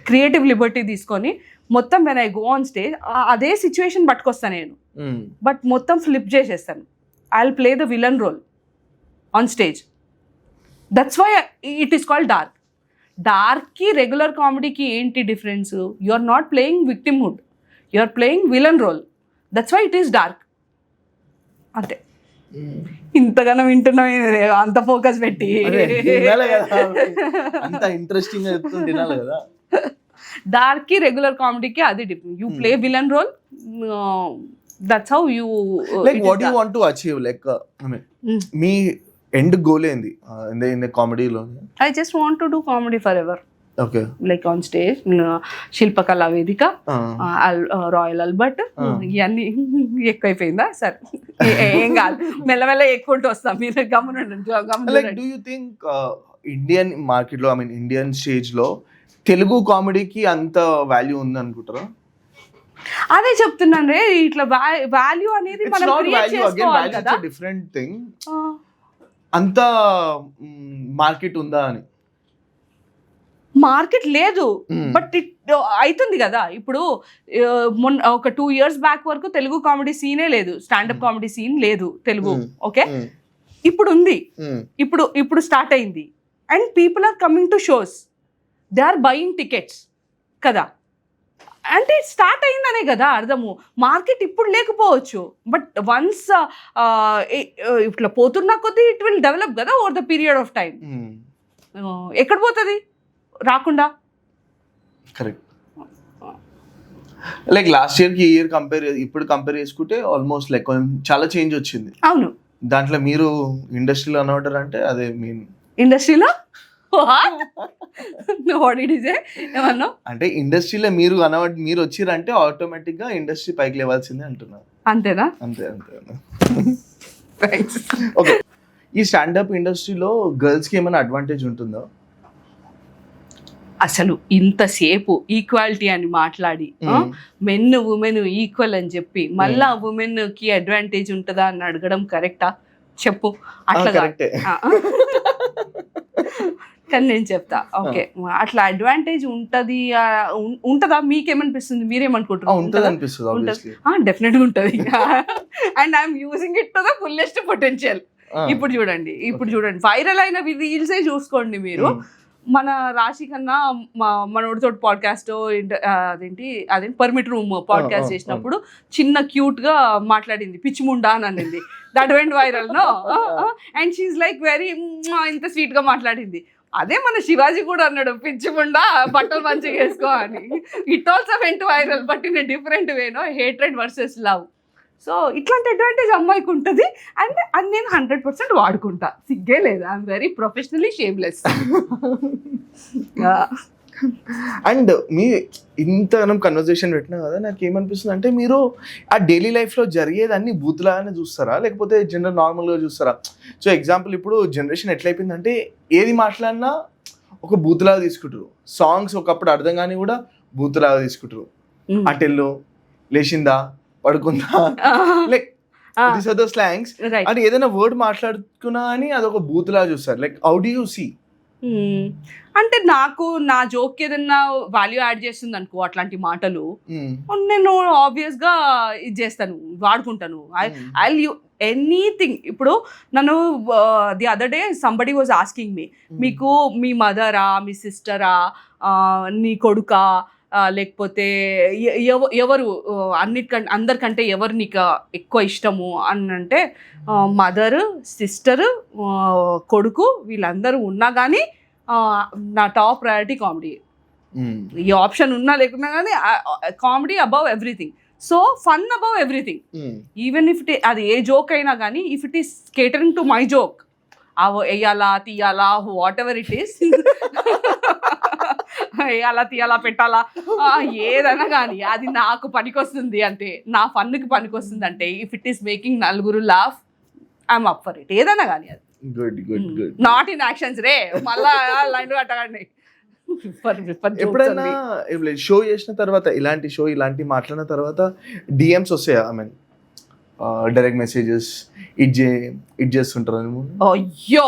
క్రియేటివ్ లిబర్టీ తీసుకొని మొత్తం when I go on stage అదే సిచ్యువేషన్ పట్టుకొస్తాను నేను, బట్ మొత్తం ఫ్లిప్ చేసేస్తాను. I will play the villain role on stage. That's why it is called dark. డార్క్కి రెగ్యులర్ కామెడీకి ఏంటి difference? You are not playing victimhood, you are playing villain role. That's why it is dark. అంతే. ఇంతగానో వింటున్నాం అంత focus పెట్టి, అంత interesting గా చెప్తుంది తినాలి కదా. డార్క్ కి రెగ్యులర్ కామెడీకి అది different. You play villain role, that's how you like what you want to achieve, like మీ ఎండ్ గోల్ ఏంది ఇన్ కామెడీలో? I just want to do comedy forever. Okay. Like on stage, Shilpakala Vedika, royal Albert, ఇవన్నీ ఎక్కువైపోయిందా? సరే ఏం కాదు, మెల్లమెల్ల ఎక్కుంటూ వస్తాం. మీరు గమనండి. Like do you think Indian market లో, ఐ మీన్ ఇండియన్ స్టేజ్ లో తెలుగు కామెడీకి అంత వాల్యూ ఉంది అనుకుంటారా? అదే చెప్తున్నాను రే, ఇట్లా వాల్యూ అనేది మనం క్రియేట్ చేసుకోవాలి కదా. Different thing. అంత మార్కెట్ ఉందా అని? మార్కెట్ లేదు, బట్ ఇట్ అవుతుంది కదా. ఇప్పుడు మొన్న ఒక 2 years బ్యాక్ వరకు తెలుగు కామెడీ సీనే లేదు, స్టాండప్ కామెడీ సీన్ లేదు తెలుగు. ఓకే, ఇప్పుడు ఉంది, ఇప్పుడు స్టార్ట్ అయింది. And people are coming to shows, they are buying tickets కదా. అంటే స్టార్ట్ అయిందనే కదా అర్థము. మార్కెట్ ఇప్పుడు లేకపోవచ్చు, బట్ వన్స్ ఇట్లా పోతున్నా కొద్దీ ఇట్ విల్ డెవలప్ కదా over the period of time. ఎక్కడ పోతుంది రాకుండా? కరెక్ట్. లైక్ లాస్ట్ ఇయర్ కి ఇయర్ ఇప్పుడు కంపేర్ చేసుకుంటే ఆల్మోస్ట్ లైక్ చాలా చేంజ్ వచ్చింది. అవును. దాంట్లో మీరు ఇండస్ట్రీలో అనవటర్ అంటే అదే మెయిన్. ఇండస్ట్రీలో ఏమన్నా అంటే ఇండస్ట్రీలో మీరు మీరు వచ్చిరంటే ఆటోమేటిక్ గా ఇండస్ట్రీ పైకి లేవాల్సిందే అంటున్నారు. అంతేనా? అంతే. ఓకే. ఈ స్టాండప్ ఇండస్ట్రీలో గర్ల్స్ కి ఏమైనా అడ్వాంటేజ్ ఉంటుందా? అసలు ఇంతసేపు ఈక్వాలిటీ అని మాట్లాడి మెన్ ఉమెన్ ఈక్వల్ అని చెప్పి మళ్ళా ఉమెన్ కి అడ్వాంటేజ్ ఉంటుందా అని అడగడం కరెక్టా చెప్పు? అట్లా కానీ నేను చెప్తా. ఓకే, అట్లా అడ్వాంటేజ్ ఉంటదా? మీకేమనిపిస్తుంది? మీరేమనుకుంటున్నారు? డెఫినెట్ గా ఉంటది. And I'm using it to the fullest potential. ఇప్పుడు చూడండి వైరల్ అయిన రీల్సే చూసుకోండి మీరు. మన రాశి కన్నా మనోడితో పాడ్కాస్ట్ అదేంటి పర్మిట్ రూమ్ పాడ్కాస్ట్ చేసినప్పుడు చిన్న క్యూట్ గా మాట్లాడింది, పిచ్చిముండా అని అనింది. That went viral no. And she's like very ఇంత స్వీట్ గా మాట్లాడింది. అదే మన శివాజీ కూడా అన్నాడు, పిచ్చిముండా బట్టలు మంచిగా వేసుకో అని. It also went viral, but in different వేనో, హేట్రెడ్ వర్సెస్ లవ్. సో ఇట్లాంటి అడ్వాంటేజ్ అమ్మాయికి ఉంటుంది. అండ్ అది నేను 100% వాడుకుంటా, సిగ్గే లేదు. I'm very professionally shameless. And మీ ఇంత మనం కన్వర్జేషన్ పెట్టినా కదా, నాకు ఏమనిపిస్తుంది అంటే మీరు ఆ డైలీ లైఫ్లో జరిగేదాన్ని బూత్లాగానే చూస్తారా, లేకపోతే జనరల్ నార్మల్గా చూస్తారా? సో ఎగ్జాంపుల్, ఇప్పుడు జనరేషన్ ఎట్లయిపోయిందంటే ఏది మాట్లాడినా ఒక బూత్లాగా తీసుకుంటారు. సాంగ్స్ ఒకప్పుడు అర్థం కానీ కూడా బూత్లాగా తీసుకుంటారు. అటెల్లో లేచిందా, పడుకుందా, like this are the slangs. అంటే ఏదైనా వర్డ్ మాట్లాడుకున్నా అని అదొక బూత్లాగా చూస్తారు. Like how do you see? అంటే నాకు నా జోక్ ఏదన్నా వాల్యూ యాడ్ చేస్తుంది అనుకో అట్లాంటి మాటలు, నేను ఆబ్వియస్ గా ఇది చేస్తాను, వాడుకుంటాను. I anything. ఇప్పుడు నన్ను the other day somebody was asking me, మీకు మీ మదరా, మీ సిస్టరా, నీ కొడుకా, లేకపోతే ఎవరు అందరికంటే ఎవరు నీకు ఎక్కువ ఇష్టము అని అంటే, మదర్, సిస్టర్, కొడుకు వీళ్ళందరూ ఉన్నా కానీ నా టాప్ ప్రయారిటీ కామెడీ. ఈ ఆప్షన్ ఉన్నా లేకున్నా కానీ comedy above everything. So fun above everything. Even if it అది ఏ జోక్ అయినా కానీ, if it is catering to my joke, వేయాలా తీయాలా వాట్ ఎవర్ ఇట్ ఈస్, వేయాలా తీయాలా పెట్టాలా ఏదైనా కానీ అది నాకు పనికొస్తుంది అంటే, నా ఫన్కి పనికొస్తుంది అంటే, ఇఫ్ ఇట్ ఈస్ మేకింగ్ నలుగురు laugh, I'm up for it. ఏదైనా కానీ అది గుడ్. నాట్ ఇన్ యాక్షన్స్ రే, మళ్ళా లైన్ కట్టకండి. ఎప్పుడైనా షో చేసిన తర్వాత, ఇలాంటి మాట్లాడిన తర్వాత డిఎమ్స్ వస్తాయా? ఐ మీన్ డైరెక్ట్ మెసేజెస్, ఇది చేస్తుంటారు అయ్యో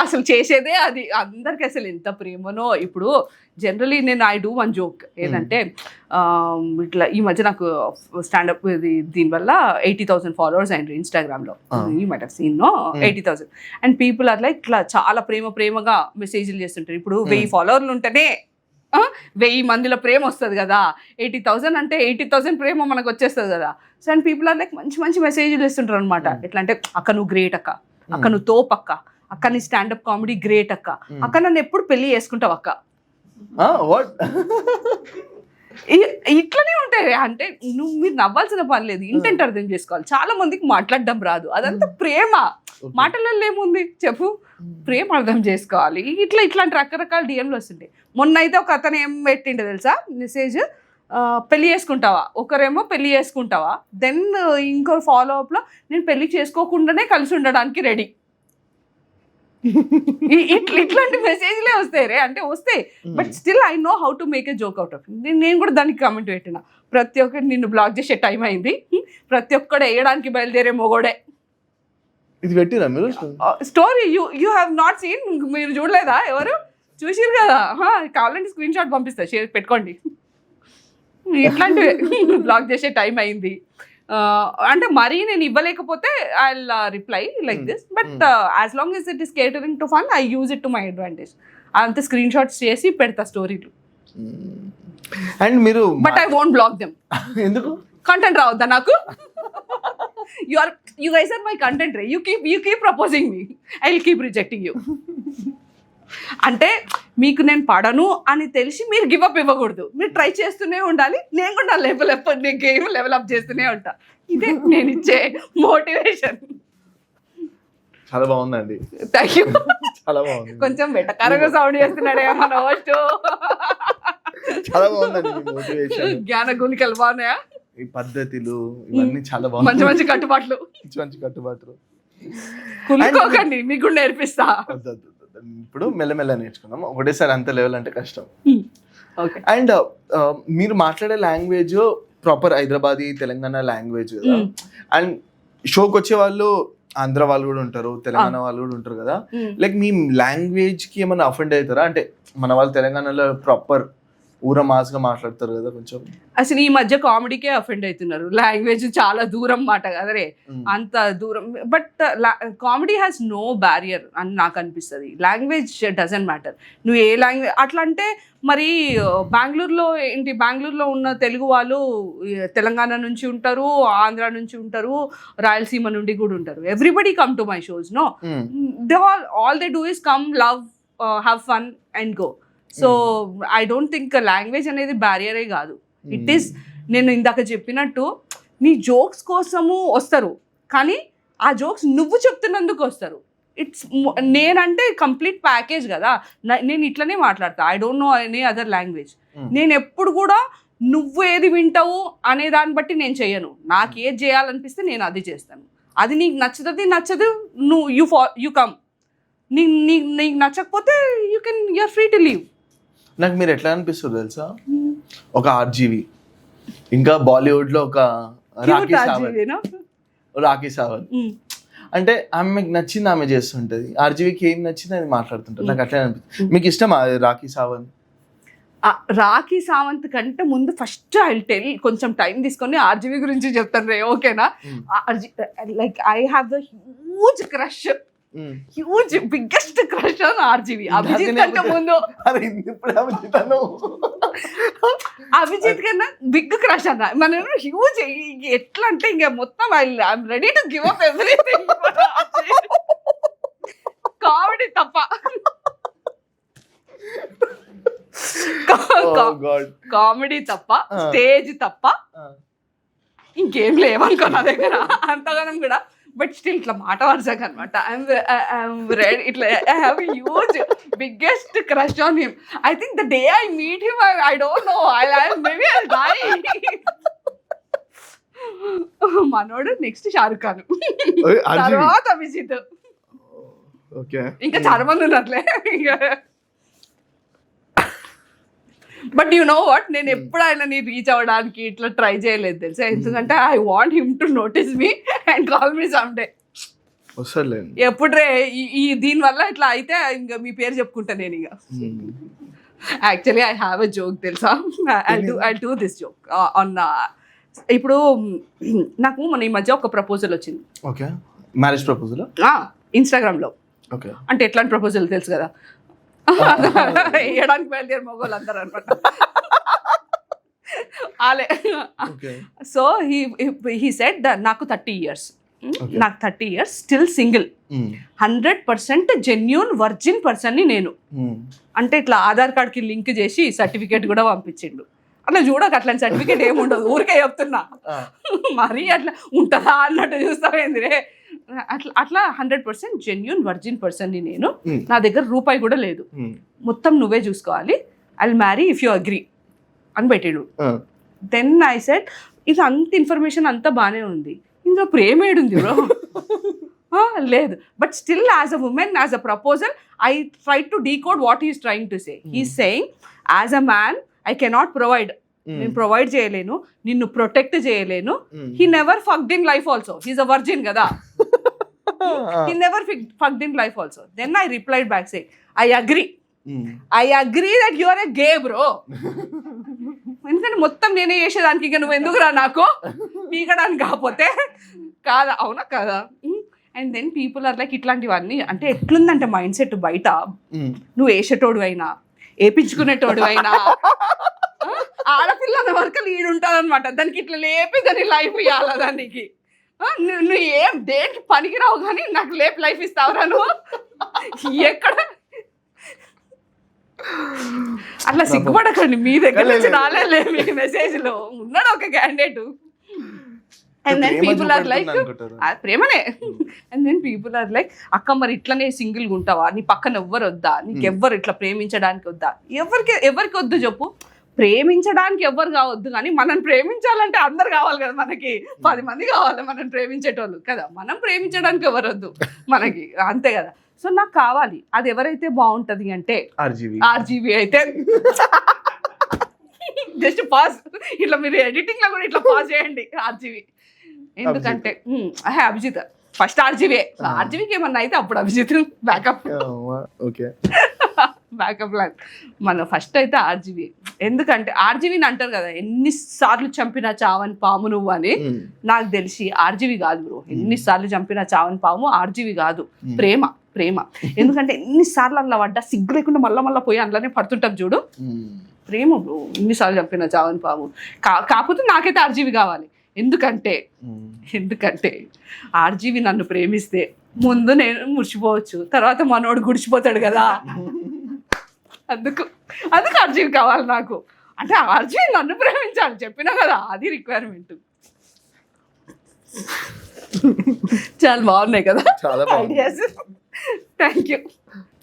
అసలు చేసేదే అది. అందరికి అసలు ఎంత ప్రేమనో. ఇప్పుడు జనరలీ నేను ఐ డూ వన్ జోక్ ఏదంటే ఇట్లా ఈ మధ్య నాకు స్టాండప్ ఇది దీనివల్ల 80,000 ఫాలోవర్స్ అయినారు ఇన్స్టాగ్రామ్లో. You might have seen no 80,000. And people are like ఇట్లా చాలా ప్రేమగా మెసేజ్లు చేస్తుంటారు. ఇప్పుడు 1000 ఫాలోవర్లు ఉంటేనే 1000 మందిలో ప్రేమ వస్తుంది కదా. 80,000 అంటే 80,000 ప్రేమ మనకు వచ్చేస్తుంది కదా. So and people are like మంచి మెసేజ్లు ఇస్తుంటారు అనమాట. ఎట్లా అంటే అక్క నువ్వు గ్రేట్ అక్క, అక్క నువ్వు తోపు అక్క నీ స్టాండప్ కామెడీ గ్రేట్ అక్క నన్ను ఎప్పుడు పెళ్లి చేసుకుంటావు అక్క. ఇట్లనే ఉంటాయి. అంటే మీరు నవ్వాల్సిన పని లేదు, ఇంటెంట్ అర్థం చేసుకోవాలి. చాలా మందికి మాట్లాడడం రాదు, అదంతా ప్రేమ. మాటలలో ఏముంది చెప్పు, ప్రేమ అర్థం చేసుకోవాలి. ఇట్లాంటి రకరకాల డిఎంలు వస్తుంటాయి. మొన్న అయితే ఒక అతను ఏం పెట్టిండే తెలుసా మెసేజ్, పెళ్లి చేసుకుంటావా, ఒకరేమో పెళ్లి చేసుకుంటావా, దెన్ ఇంకో ఫాలోఅప్లో నేను పెళ్లి చేసుకోకుండానే కలిసి ఉండడానికి రెడీ. ఇట్లాంటి మెసేజ్లే వస్తాయి రే. అంటే వస్తాయి, but still I know how to make a joke out of. నేను కూడా దానికి కామెంట్ పెట్టిన, ప్రతి ఒక్కటి నిన్ను బ్లాక్ చేసే టైం అయింది, ప్రతి ఒక్కడు వేయడానికి బయలుదేరే మొగోడే. ఇది పెట్టిరా మీరు story? You have not seen? మీరు చూడలేదా? ఎవరు చూసిరు కదా? కావాలంటే స్క్రీన్ షాట్ పంపిస్తా, షేర్ పెట్టుకోండి. ఇట్లాంటివి బ్లాక్ చేసే టైం అయింది అంటే మరీ నేను ఇవ్వలేకపోతే I will reply like this, but as long as it is catering to fun I use it to my advantage. అంత స్క్రీన్ షాట్స్ చేసి పెడతా స్టోరీలు. అండ్ మీరు but I won't block them. ఎందుకు? కంటెంట్ రావద్దా నాకు? you guys are my content ray. You keep proposing me, I will keep rejecting you. అంటే మీకు నేను పడను అని తెలిసి మీరు గివ్ అప్ ఇవ్వకూడదు, మీరు ట్రై చేస్తూనే ఉండాలి. నేను కూడా లెవెల్ అప్ చేస్తూనే ఉంటా. ఇదే నేను ఇచ్చే మోటివేషన్. చాలా బాగుందండి. Thank you. చాలా బాగుంది. కొంచెం వెటకారంగా సౌండ్ చేస్తున్నాడే మన హోస్ట్. చాలా బాగుందండి మోటివేషన్. జ్ఞాన గుణికలు బాగున్నాయా? ఈ పద్ధతులు ఇవన్నీ చాలా బాగుంది. మంచి కట్టుబాట్లు. మంచి కట్టుబాట్లు. కులుకోకండి, మీకు కూడా నేర్పిస్తా. ఇప్పుడు మెల్లమెల్ల నేర్చుకుందాం, ఒకటేసారి అంత లెవెల్ అంటే కష్టం. ఓకే. అండ్ మీరు మాట్లాడే language proper Hyderabadi Telangana language కదా. అండ్ షోకి వచ్చే వాళ్ళు ఆంధ్ర వాళ్ళు కూడా ఉంటారు, తెలంగాణ వాళ్ళు కూడా ఉంటారు కదా. లైక్ మీ లాంగ్వేజ్ కి ఏమైనా అఫెండ్ అవుతారా? అంటే మన వాళ్ళు తెలంగాణలో ప్రాపర్ ఊర మాస్గా మాట్లాడతారు కదా కొంచెం. అసలు ఈ మధ్య కామెడీకే అఫెండ్ అవుతున్నారు. లాంగ్వేజ్ చాలా దూరం మాట కదరే, అంత దూరం. But comedy has no barrier అని నాకు అనిపిస్తుంది. Language doesn't matter. నువ్వు ఏ లాంగ్వేజ్ అట్లా అంటే మరి బెంగళూరులో ఏంటి, బెంగళూరులో ఉన్న తెలుగు వాళ్ళు తెలంగాణ నుంచి ఉంటారు, ఆంధ్ర నుంచి ఉంటారు, రాయలసీమ నుండి కూడా ఉంటారు. Everybody come to my shows no. They all they do is come, love, have fun and go. So I don't think language అనేది బ్యారియరే కాదు. ఇట్ ఈస్, నేను ఇందాక చెప్పినట్టు నీ జోక్స్ కోసము వస్తారు, కానీ ఆ జోక్స్ నువ్వు చెప్తున్నందుకు వస్తారు. ఇట్స్ నేనంటే కంప్లీట్ ప్యాకేజ్ కదా. నేను ఇట్లనే మాట్లాడతా. I don't no any other language. నేను ఎప్పుడు కూడా నువ్వు ఏది వింటావు అనే దాన్ని బట్టి నేను చెయ్యను. నాకు ఏది చేయాలనిపిస్తే నేను అది చేస్తాను. అది నీకు నచ్చదు, నువ్వు యూ కమ్. నీకు నచ్చకపోతే యూఆర్ ఫ్రీ టు లీవ్. నాకు మీరు ఎట్లా అనిపిస్తుంది తెలుసా, ఒక ఆర్జీవి, ఇంకా బాలీవుడ్ లో ఒక రాఖీ సావంత్. అంటే ఆమెకు నచ్చింది ఆమె చేస్తుంటది, ఆర్జీవికి ఏం నచ్చింది అది మాట్లాడుతుంటది. నాకు అట్లా అనిపిస్తుంది. మీకు ఇష్టమా రాఖీ సావంత్? రాఖీ సావంత్ కంటే ముందు ఫస్ట్ ఐ విల్ టెల్, కొంచెం టైం తీసుకొని ఆర్జీవి గురించి చెప్తాను రే, ఓకేనా? Like I have the huge crush, huge biggest crush on RGV. Abhijit కంటే ముందు, అభిజిత్ కన్నా బిగ్ క్రష్ అన్న. మన హ్యూజ్ ఎట్లా అంటే ఇంకా మొత్తం I'm ready to give up everything. Comedy తప్ప, కామెడీ తప్ప, స్టేజ్ తప్ప ఇంకేం లేవనుకో నా దగ్గర అంతగానం కూడా. బట్ స్టిల్ ఇట్లా మాట వరుసగా అనమాట. ఐఎమ్ రెడీ, ఇట్లా I have huge biggest crush on him. I think the day I meet him I don't know, maybe I die. మనోడు నెక్స్ట్ షారుఖ్ ఖాన్, తర్వాత అభిజిత్, ఇంకా చాలా మంది ఉన్నట్లే. బట్ యు నో వాట్, నేను ఎప్పుడు ఆయనని రీచ్ అవ్వడానికి ఇట్లా ట్రై చేయలేదు తెలుసా. ఎందుకంటే I want him to notice me and call me someday. వస్తలేండి. ఎప్పుడు రే ఈ దీని వల్ల ఇట్లా అయితే ఇంకా మీ పేరు చెప్పుకుంటా నేను ఇక. Actually I have a joke తెలుసా, I do this joke on ఇప్పుడు నాకు మన ఈ మధ్య ఒక ప్రపోజల్ వచ్చింది. Okay, marriage proposal. ఇన్స్టాగ్రామ్లో. ఓకే, అంటే అంటే ఎట్లాంటి ప్రపోజల్ తెలుసు కదా, వేయడానికి బయలుదేరి మగవాళ్ళు అందరూ అనమాట. ఆలే. సో హీ సెడ్ నాకు 30 years, నాకు 30 years, still single, 100% genuine virgin పర్సన్ని నేను. అంటే ఇట్లా ఆధార్ కార్డ్కి లింక్ చేసి సర్టిఫికేట్ కూడా పంపించిండు. అట్లా చూడక అట్లాంటి సర్టిఫికేట్ ఏమి ఉండదు, ఊరికే చెప్తున్నా. మరి అట్లా ఉంటుందా అన్నట్టు చూస్తావేంది రే. అట్లా 100% జెన్యూన్ వర్జిన్ పర్సన్ని నేను. నా దగ్గర రూపాయి కూడా లేదు, మొత్తం నువ్వే చూసుకోవాలి, I will marry if you agree అని పెట్టాడు. దెన్ ఐ సెడ్ ఇది అంత ఇన్ఫర్మేషన్ అంతా బాగానే ఉంది, ఇందులో ప్రేమ ఏడుంది బ్రో? లేదు. But still as a women, as a proposal, I try to decode what is trying to say. He's saying as a man I cannot provide, నేను ప్రొవైడ్ చేయలేను, నిన్ను ప్రొటెక్ట్ చేయలేను. He never fucked in life also, he's a virgin కదా. He never fucked in life also. Then I replied back say I agree that you are a gay bro. ఎందుకంటే మొత్తం నేనే చేసేదానికి ఇక నువ్వు ఎందుకురా నాకు పీకడానికి, కాకపోతే కాదా, అవునా కదా. And then people are like ఇట్లాంటివన్నీ. అంటే ఎట్లుందంటే మైండ్ సెట్ బయట, నువ్వు వేసేటోడు అయినా వేపించుకునేటోడు అయినా ఆడపిల్ల అన్న వరకు లీడ్ ఉంటుంది అనమాట. దానికి ఇట్లా లేపి దాని లైఫ్ ఇవ్వాలా దానికి. నువ్వు ఏం దేనికి పనికిరావు కానీ నాకు లేపి లైఫ్ ఇస్తావురా నువ్వు? ఎక్కడ అట్లా సిగ్గుపడకండి, మీ దగ్గర నుంచి రాలే మీ మెసేజ్ లో ఉన్నాడు ఒక candidate. And then people are like ప్రేమనే. And then people are like అక్క మరి ఇట్లనే సింగిల్గా ఉంటావా, నీ పక్కన ఎవ్వరు వద్దా, నీకు ఎవ్వరు ఇట్లా ప్రేమించడానికి వద్దా? ఎవరికి వద్దు చెప్పు, ప్రేమించడానికి ఎవ్వరు కావద్దు కానీ మనం ప్రేమించాలంటే అందరు కావాలి కదా, మనకి 10 మంది కావాలి మనం ప్రేమించేటోళ్ళు కదా. మనం ప్రేమించడానికి ఎవరు వద్దు మనకి, అంతే కదా. సో నాకు కావాలి, అది ఎవరైతే బాగుంటది అంటే ఆర్జీవి అయితే. జస్ట్ పాస్, ఇట్లా మీరు ఎడిటింగ్ లో కూడా ఇట్లా పాస్ చేయండి ఆర్జీవి. ఎందుకంటే అభిజిత్ ఫస్ట్ ఆర్జీవి, ఆర్జీవికి ఏమన్నా అయితే అప్పుడు Abhijit backup. Okay, backup plan మన ఫస్ట్ అయితే ఆర్జీవి. ఎందుకంటే ఆర్జీవిని అంటారు కదా, ఎన్నిసార్లు చంపినా చావని పాము నువ్వు అని. నాకు తెలిసి ఆర్జీవి కాదు బ్రో, ఎన్నిసార్లు చంపినా చావని పాము ఆర్జీవి కాదు, ప్రేమ. ఎందుకంటే ఎన్నిసార్లు అందులో పడ్డా సిగ్గు లేకుండా మళ్ళా పోయి అందులోనే పడుతుంటాం చూడు, ప్రేమ బ్రో. ఎన్నిసార్లు చంపినా చావని పాము. కాకపోతే నాకైతే ఆర్జీవి కావాలి. ఎందుకంటే ఆర్జీవి నన్ను ప్రేమిస్తే ముందు నేను ముడిచిపోవచ్చు, తర్వాత మనోడు గుడిచిపోతాడు కదా. అందుకు ఆర్జీవి కావాలి నాకు. అంటే ఆర్జీవి నన్ను ప్రేమించాలి, చెప్పినా కదా, అది రిక్వైర్మెంట్. చాలా బాగున్నాయి కదా, చాలా బాగుంది. Thank you.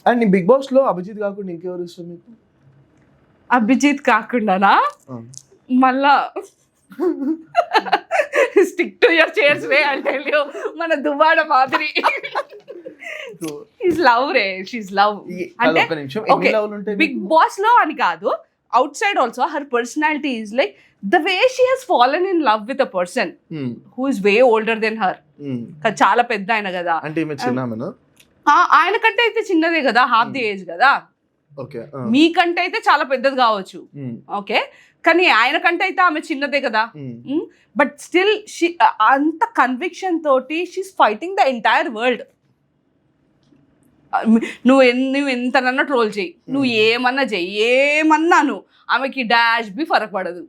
And Bigg Boss లో అభిజిత్ కాకుండా ఇంకెవరు ఇష్టం మీకు? అభిజిత్ కాకుండానా, మళ్ళా stick to your chairs way I tell you, మన దువ్వాడ మాదిరి. ఈజ్ లవ్ రే, షీజ్ లవ్. అంటే బిగ్ బాస్ లో అని కాదు, outside also her personality is like the way she has fallen in love with a person who is way older than her. చాలా పెద్ద ఆయన కదా, ఆయన కంటే అయితే చిన్నదే కదా, హాఫ్ ది ఏజ్ కదా. మీకంటే అయితే చాలా పెద్దది కావచ్చు, ఓకే, కానీ ఆయన కంటే అయితే ఆమె చిన్నదే కదా. బట్ స్టిల్ అంత కన్విక్షన్ తోటి she's fighting the entire world. నువ్వు ఎంతనన్నా ట్రోల్ చెయ్యి, నువ్వు ఏమన్నా చెయ్యి, ఏమన్నాను ఆమెకి డాష్ బి ఫరక్ పడదు.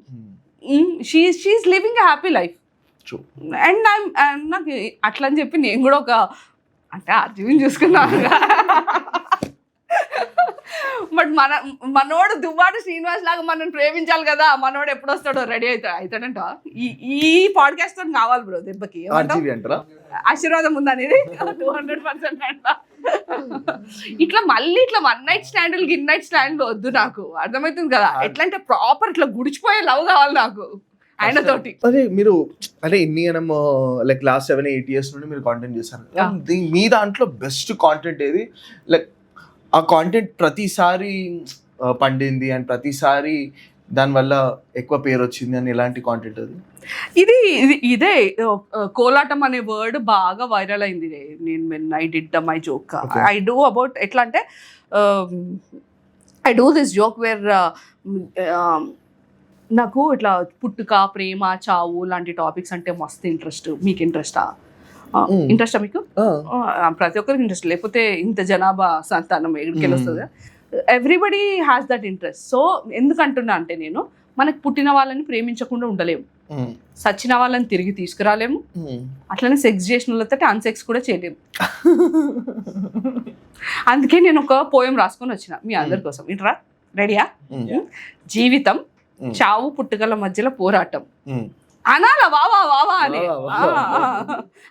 She's living a happy life. And నాకు అట్లా అని చెప్పి నేను కూడా ఒక అంటే ఆర్జీవిని చూసుకున్నాను. బట్ మనోడు దువ్వాడు శ్రీనివాస్ లాగా మనం ప్రేమించాలి కదా. మనోడు ఎప్పుడు వస్తాడో రెడీ అవుతాడంట. ఈ పాడ్కాస్ట్ తో కావాలి బ్రో దెబ్బకి. ఆశీర్వాదం ఉందనేది 200% అంట. ఇట్లా మళ్ళీ ఇట్లా 1 night stand గిన్ నైట్ స్టాండ్ వద్దు నాకు, అర్థమవుతుంది కదా. ఎట్లా అంటే ప్రాపర్ ఇట్లా గుడిచిపోయే లవ్ కావాలి నాకు ఆయన తోటి. అదే మీరు అంటే ఇన్ని లైక్ లాస్ట్ 7-8 years నుండి మీరు కాంటెంట్ చేశారు. మీ దాంట్లో బెస్ట్ కాంటెంట్ ఏది? లైక్ ఆ కాంటెంట్ ప్రతిసారి పండింది అండ్ ప్రతిసారి దానివల్ల ఎక్కువ పేరు వచ్చింది అని ఎలాంటి కాంటెంట్ అది? ఇదే కోలాటం అనే వర్డ్ బాగా వైరల్ అయింది. నేను I did my joke. I do about ఎట్లా అంటే I do this joke where నాకు ఇట్లా పుట్టుక, ప్రేమ, చావు లాంటి టాపిక్స్ అంటే మస్తు ఇంట్రెస్ట్. మీకు ఇంట్రెస్టా? ఇంట్రెస్టా మీకు? ప్రతి ఒక్కరికి ఇంట్రెస్ట్, లేకపోతే ఇంత జనాభా సంతానం ఎక్కడికి వస్తుంది. Everybody has that interest. So ఎందుకంటున్నా అంటే నేను మనకు పుట్టిన వాళ్ళని ప్రేమించకుండా ఉండలేము, సచ్చిన వాళ్ళని తిరిగి తీసుకురాలేము, అట్లనే సెక్స్ చేసిన వాళ్ళతో అన్సెక్స్ కూడా చేయలేము. అందుకే నేను ఒక పోయం రాసుకొని వచ్చిన మీ అందరి కోసం. ఇంట్రా, రెడీయా? జీవితం చావు పుట్టుకల మధ్యలో పోరాటం అనాలా వావా వావా అని.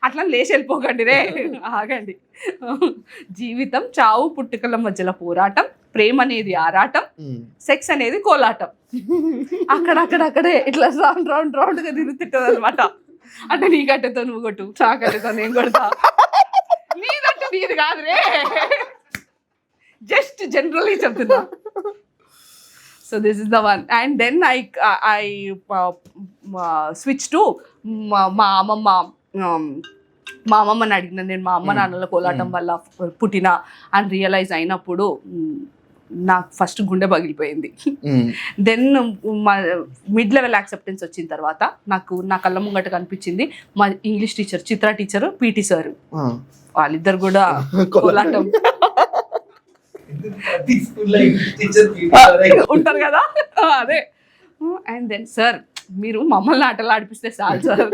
అట్లా లేచి వెళ్ళిపోకండి రే, ఆగండి. జీవితం చావు పుట్టుకల మధ్యలో పోరాటం, ప్రేమ అనేది ఆరాటం, సెక్స్ అనేది కోలాటం. అక్కడక్కడే ఇట్లా రౌండ్ రౌండ్ రౌండ్ గా తిరుగుతుంటది అనమాట. అంటే నీ కట్టెతో నువ్వు కొట్టు, చా కట్టెతో నేను కొడతా, నీదంటే నీది కాదు రే, జస్ట్ జనరల్లీ చెప్తున్నా. So this is the one, and then I switched to మా అమ్మమ్మని అడిగిన. నేను మా అమ్మ నాన్నల కోలాటం వల్ల పుట్టిన అని రియలైజ్ అయినప్పుడు నాకు ఫస్ట్ గుండె పగిలిపోయింది. దెన్ మా మిడ్ లెవెల్ యాక్సెప్టెన్స్ వచ్చిన తర్వాత నా కళ్ళ ముంగట కనిపించింది మా ఇంగ్లీష్ టీచర్, చిత్ర టీచర్, పీటీ సార్. వాళ్ళిద్దరు కూడా కోలాటం ఉంటారు కదా, అదే. అండ్ దెన్ సార్ మీరు మమ్మల్ని ఆటలు ఆడిపిస్తే చాలు సార్,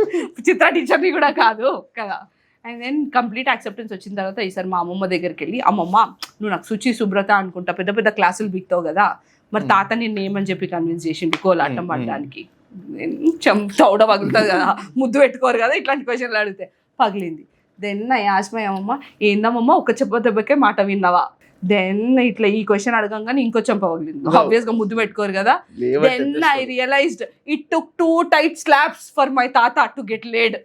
చిత్ర టీచర్ని కూడా కాదు కదా. అండ్ దెన్ కంప్లీట్ యాక్సెప్టెన్స్ వచ్చిన తర్వాత ఈసారి మా అమ్మమ్మ దగ్గరికి వెళ్ళి, అమ్మమ్మ నువ్వు నాకు శుచి శుభ్రత అనుకుంటా పెద్ద పెద్ద క్లాసులు బిక్తావు కదా, మరి తాత నేను ఏమని చెప్పి కన్విన్స్ చేసిండు కోలాటం పడడానికి. చౌడ పగులుతుంది కదా, ముద్దు పెట్టుకోరు కదా ఇట్లాంటి క్వశ్చన్లు అడిగితే. పగిలింది. దెన్ ఐ ఆస్క్ మై అమ్మమ్మ, ఏందమ్మమ్మ ఒక దెబ్బకే మాట విన్నావా? దెన్ ఇట్లా ఈ క్వశ్చన్ అడగంగానే ఇంకో చెంప పగిలింది. ఆబ్వియస్ గా ముద్దు పెట్టుకోరు కదా. Then I realised it took 2 tight slaps for my తాత to get laid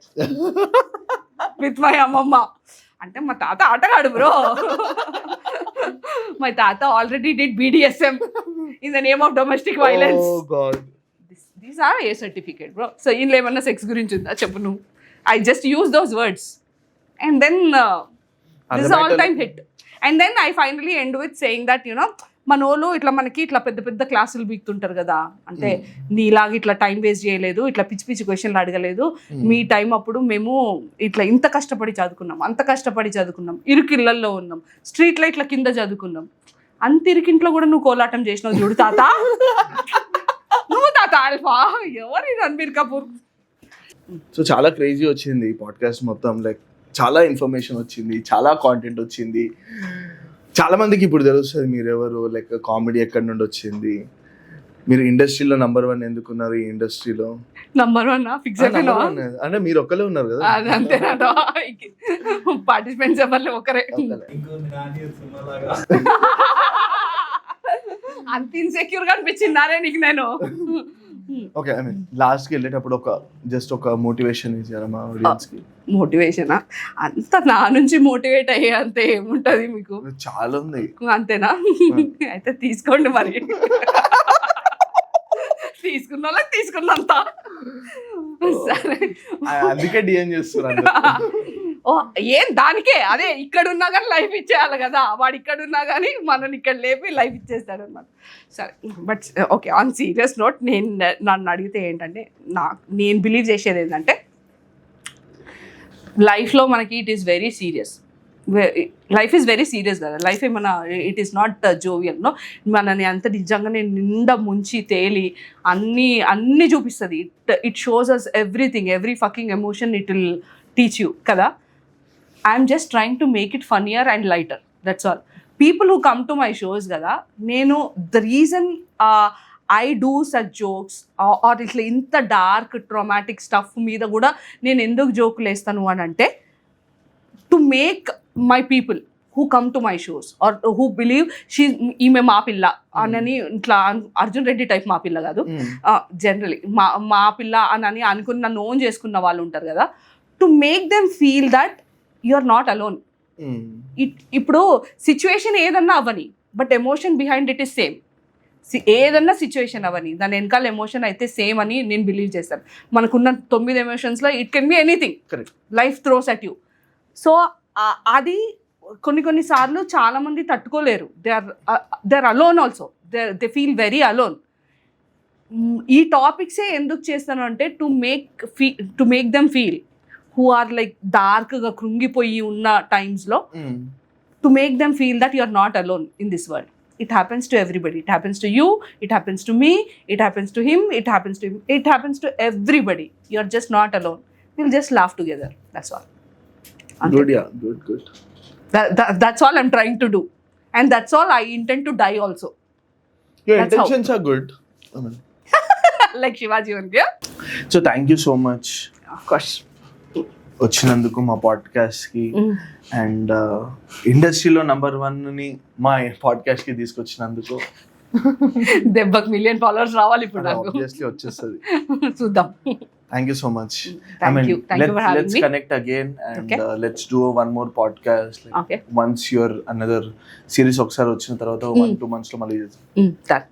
with my అమ్మమ్మ. అంటే మా తాత ఆటగాడు బ్రో. మై తాత already did BDSM in the name of domestic violence. These are A certificate bro. So ఇందులో ఏమన్నా sex గురించి ఉందా చెప్పు నువ్వు? I just use those words and then this is all time hit. And then I finally end with saying that you know మనోళ్ళు ఇట్లా మనకి ఇట్లా పెద్ద పెద్ద క్లాసులు బీక్తుంటారు కదా, అంటే నీలాగా ఇట్లా టైం వేస్ట్ చేయలేదు, ఇట్లా పిచ్చి పిచ్చి క్వశ్చన్లు అడగలేదు. మీ టైం అప్పుడు మేము ఇట్లా ఇంత కష్టపడి చదువుకున్నాం, అంత కష్టపడి చదువుకున్నాం, ఇరుకిళ్ళల్లో ఉన్నాం, స్ట్రీట్ లైట్ల కింద చదువుకున్నాం, అంత ఇరుకింట్లో కూడా నువ్వు కోలాటం చేసినావు చూడు తాత. నువ్వు తాత ఆల్ఫా ఎవరి రణబీర్ కపూర్. సో చాలా క్రేజీ వచ్చింది ఈ పాడ్కాస్ట్ మొత్తం. లైక్ చాలా ఇన్ఫర్మేషన్ వచ్చింది, చాలా కాంటెంట్ వచ్చింది. చాలా మందికి ఇప్పుడు తెలుస్తుంది మీరు ఎవరు, లైక్ కామెడీ ఎక్కడి నుండి వచ్చింది, మీరు ఇండస్ట్రీలో నంబర్ 1 ఎందుకున్నారు, ఈ ఇండస్ట్రీలో నంబర్ 1 ఫిక్స్ అయిపోయినా? అంటే మీరు ఒక్కలే ఉన్నారు కదా, అంతేనా? పార్టిసిపెంట్స్ ఎవరు ఒకరే. అంత ఇన్సెక్యూర్ గా అనిపించిందారే నీకు? నేను ఓకే, ఐ మీన్ లాస్ట్ కి వెళ్ళేటప్పుడు ఒక మోటివేషన్ ఇచ్చారా మా ఆడియన్స్ కి? మోటివేషనా? అంత నా నుంచి మోటివేట్ అయ్యే అంత ఏముంటది మీకు? చాలా ఉంది. అంతేనా? అయితే తీసుకోండి మరి. తీసుకున్న వాళ్ళకి తీసుకున్నంత. సరే, అందుకే డిఎం చేస్తున్నాను. ఓ ఏం దానికే, అదే ఇక్కడున్నా కానీ లైఫ్ ఇచ్చేయాలి కదా, వాడు ఇక్కడున్నా కానీ మనని ఇక్కడ లేపి లైఫ్ ఇచ్చేస్తాడు అనమాట. సరే, but okay, on serious note నన్ను అడిగితే ఏంటంటే నేను బిలీవ్ చేసేది ఏంటంటే లైఫ్లో మనకి it is very serious. Life is very serious కదా. లైఫ్ ఏమన్నా it is not jovial no. మనని అంత నిజంగానే నిండా ముంచి తేలి అన్నీ చూపిస్తుంది. It shows us everything, every fucking emotion it will teach you కదా. I'm just trying to make it funnier and lighter, that's all. People who come to my shows కదా, నేను the reason I do such jokes are ఇట్లా ఇంత dark traumatic stuff మీద కూడా నేను ఎందుకు జోకులు వేస్తాను అని అంటే, to make my people who come to my shows or who believe ఈమె మా పిల్ల అని, ఇట్లా అర్జున్ రెడ్డి టైప్ మా పిల్ల కాదు, జనరలీ మా పిల్ల అని అనుకుని నన్ను ఓన్ చేసుకున్న వాళ్ళు ఉంటారు కదా, to make them feel that you are not alone. ఇప్పుడు సిచ్యువేషన్ ఏదన్నా అవ్వని, but emotion behind it is same. ఏదన్నా సిచ్యువేషన్ అవని దాని వెనకాల ఎమోషన్ అయితే సేమ్ అని నేను బిలీవ్ చేస్తాను. మనకున్న 9 ఎమోషన్స్లో it can be anything, correct. Life throws at you. So అది కొన్ని సార్లు చాలా మంది తట్టుకోలేరు. They are alone also, they feel very alone. ఈ టాపిక్సే ఎందుకు చేస్తాను అంటే to make them feel who are like డార్క్గా కృంగిపోయి ఉన్న టైమ్స్లో, to make them feel that you are not alone in this world. It happens to everybody. It happens to you. It happens to me. It happens to him. It happens to him. It happens to everybody. You're just not alone. We'll just laugh together. That's all. Good, yeah. Good. That's all I'm trying to do. And that's all I intend to die also. Your That's how. intentions are good. I mean, Like Shivaji only, yeah? so thank you so much Of course. వచ్చినందుకు మా పాడ్కాస్ట్కి, and ఇండస్ట్రీలో #1ని మా పాడ్కాస్ట్కి తీసుకొచ్చినందుకు. దెబ్బకి 1 million followers రావాలి ఇప్పుడు నాకు. Obviously వచ్చేస్తుంది. చూద్దాం. Thank you so much. Thank you for having let's me. connect again and Okay. Let's do one more podcast. Like, Okay. once your another series ఒకసారి వచ్చిన తర్వాత 1-2 months లో మళ్ళీ చేద్దాం. Done.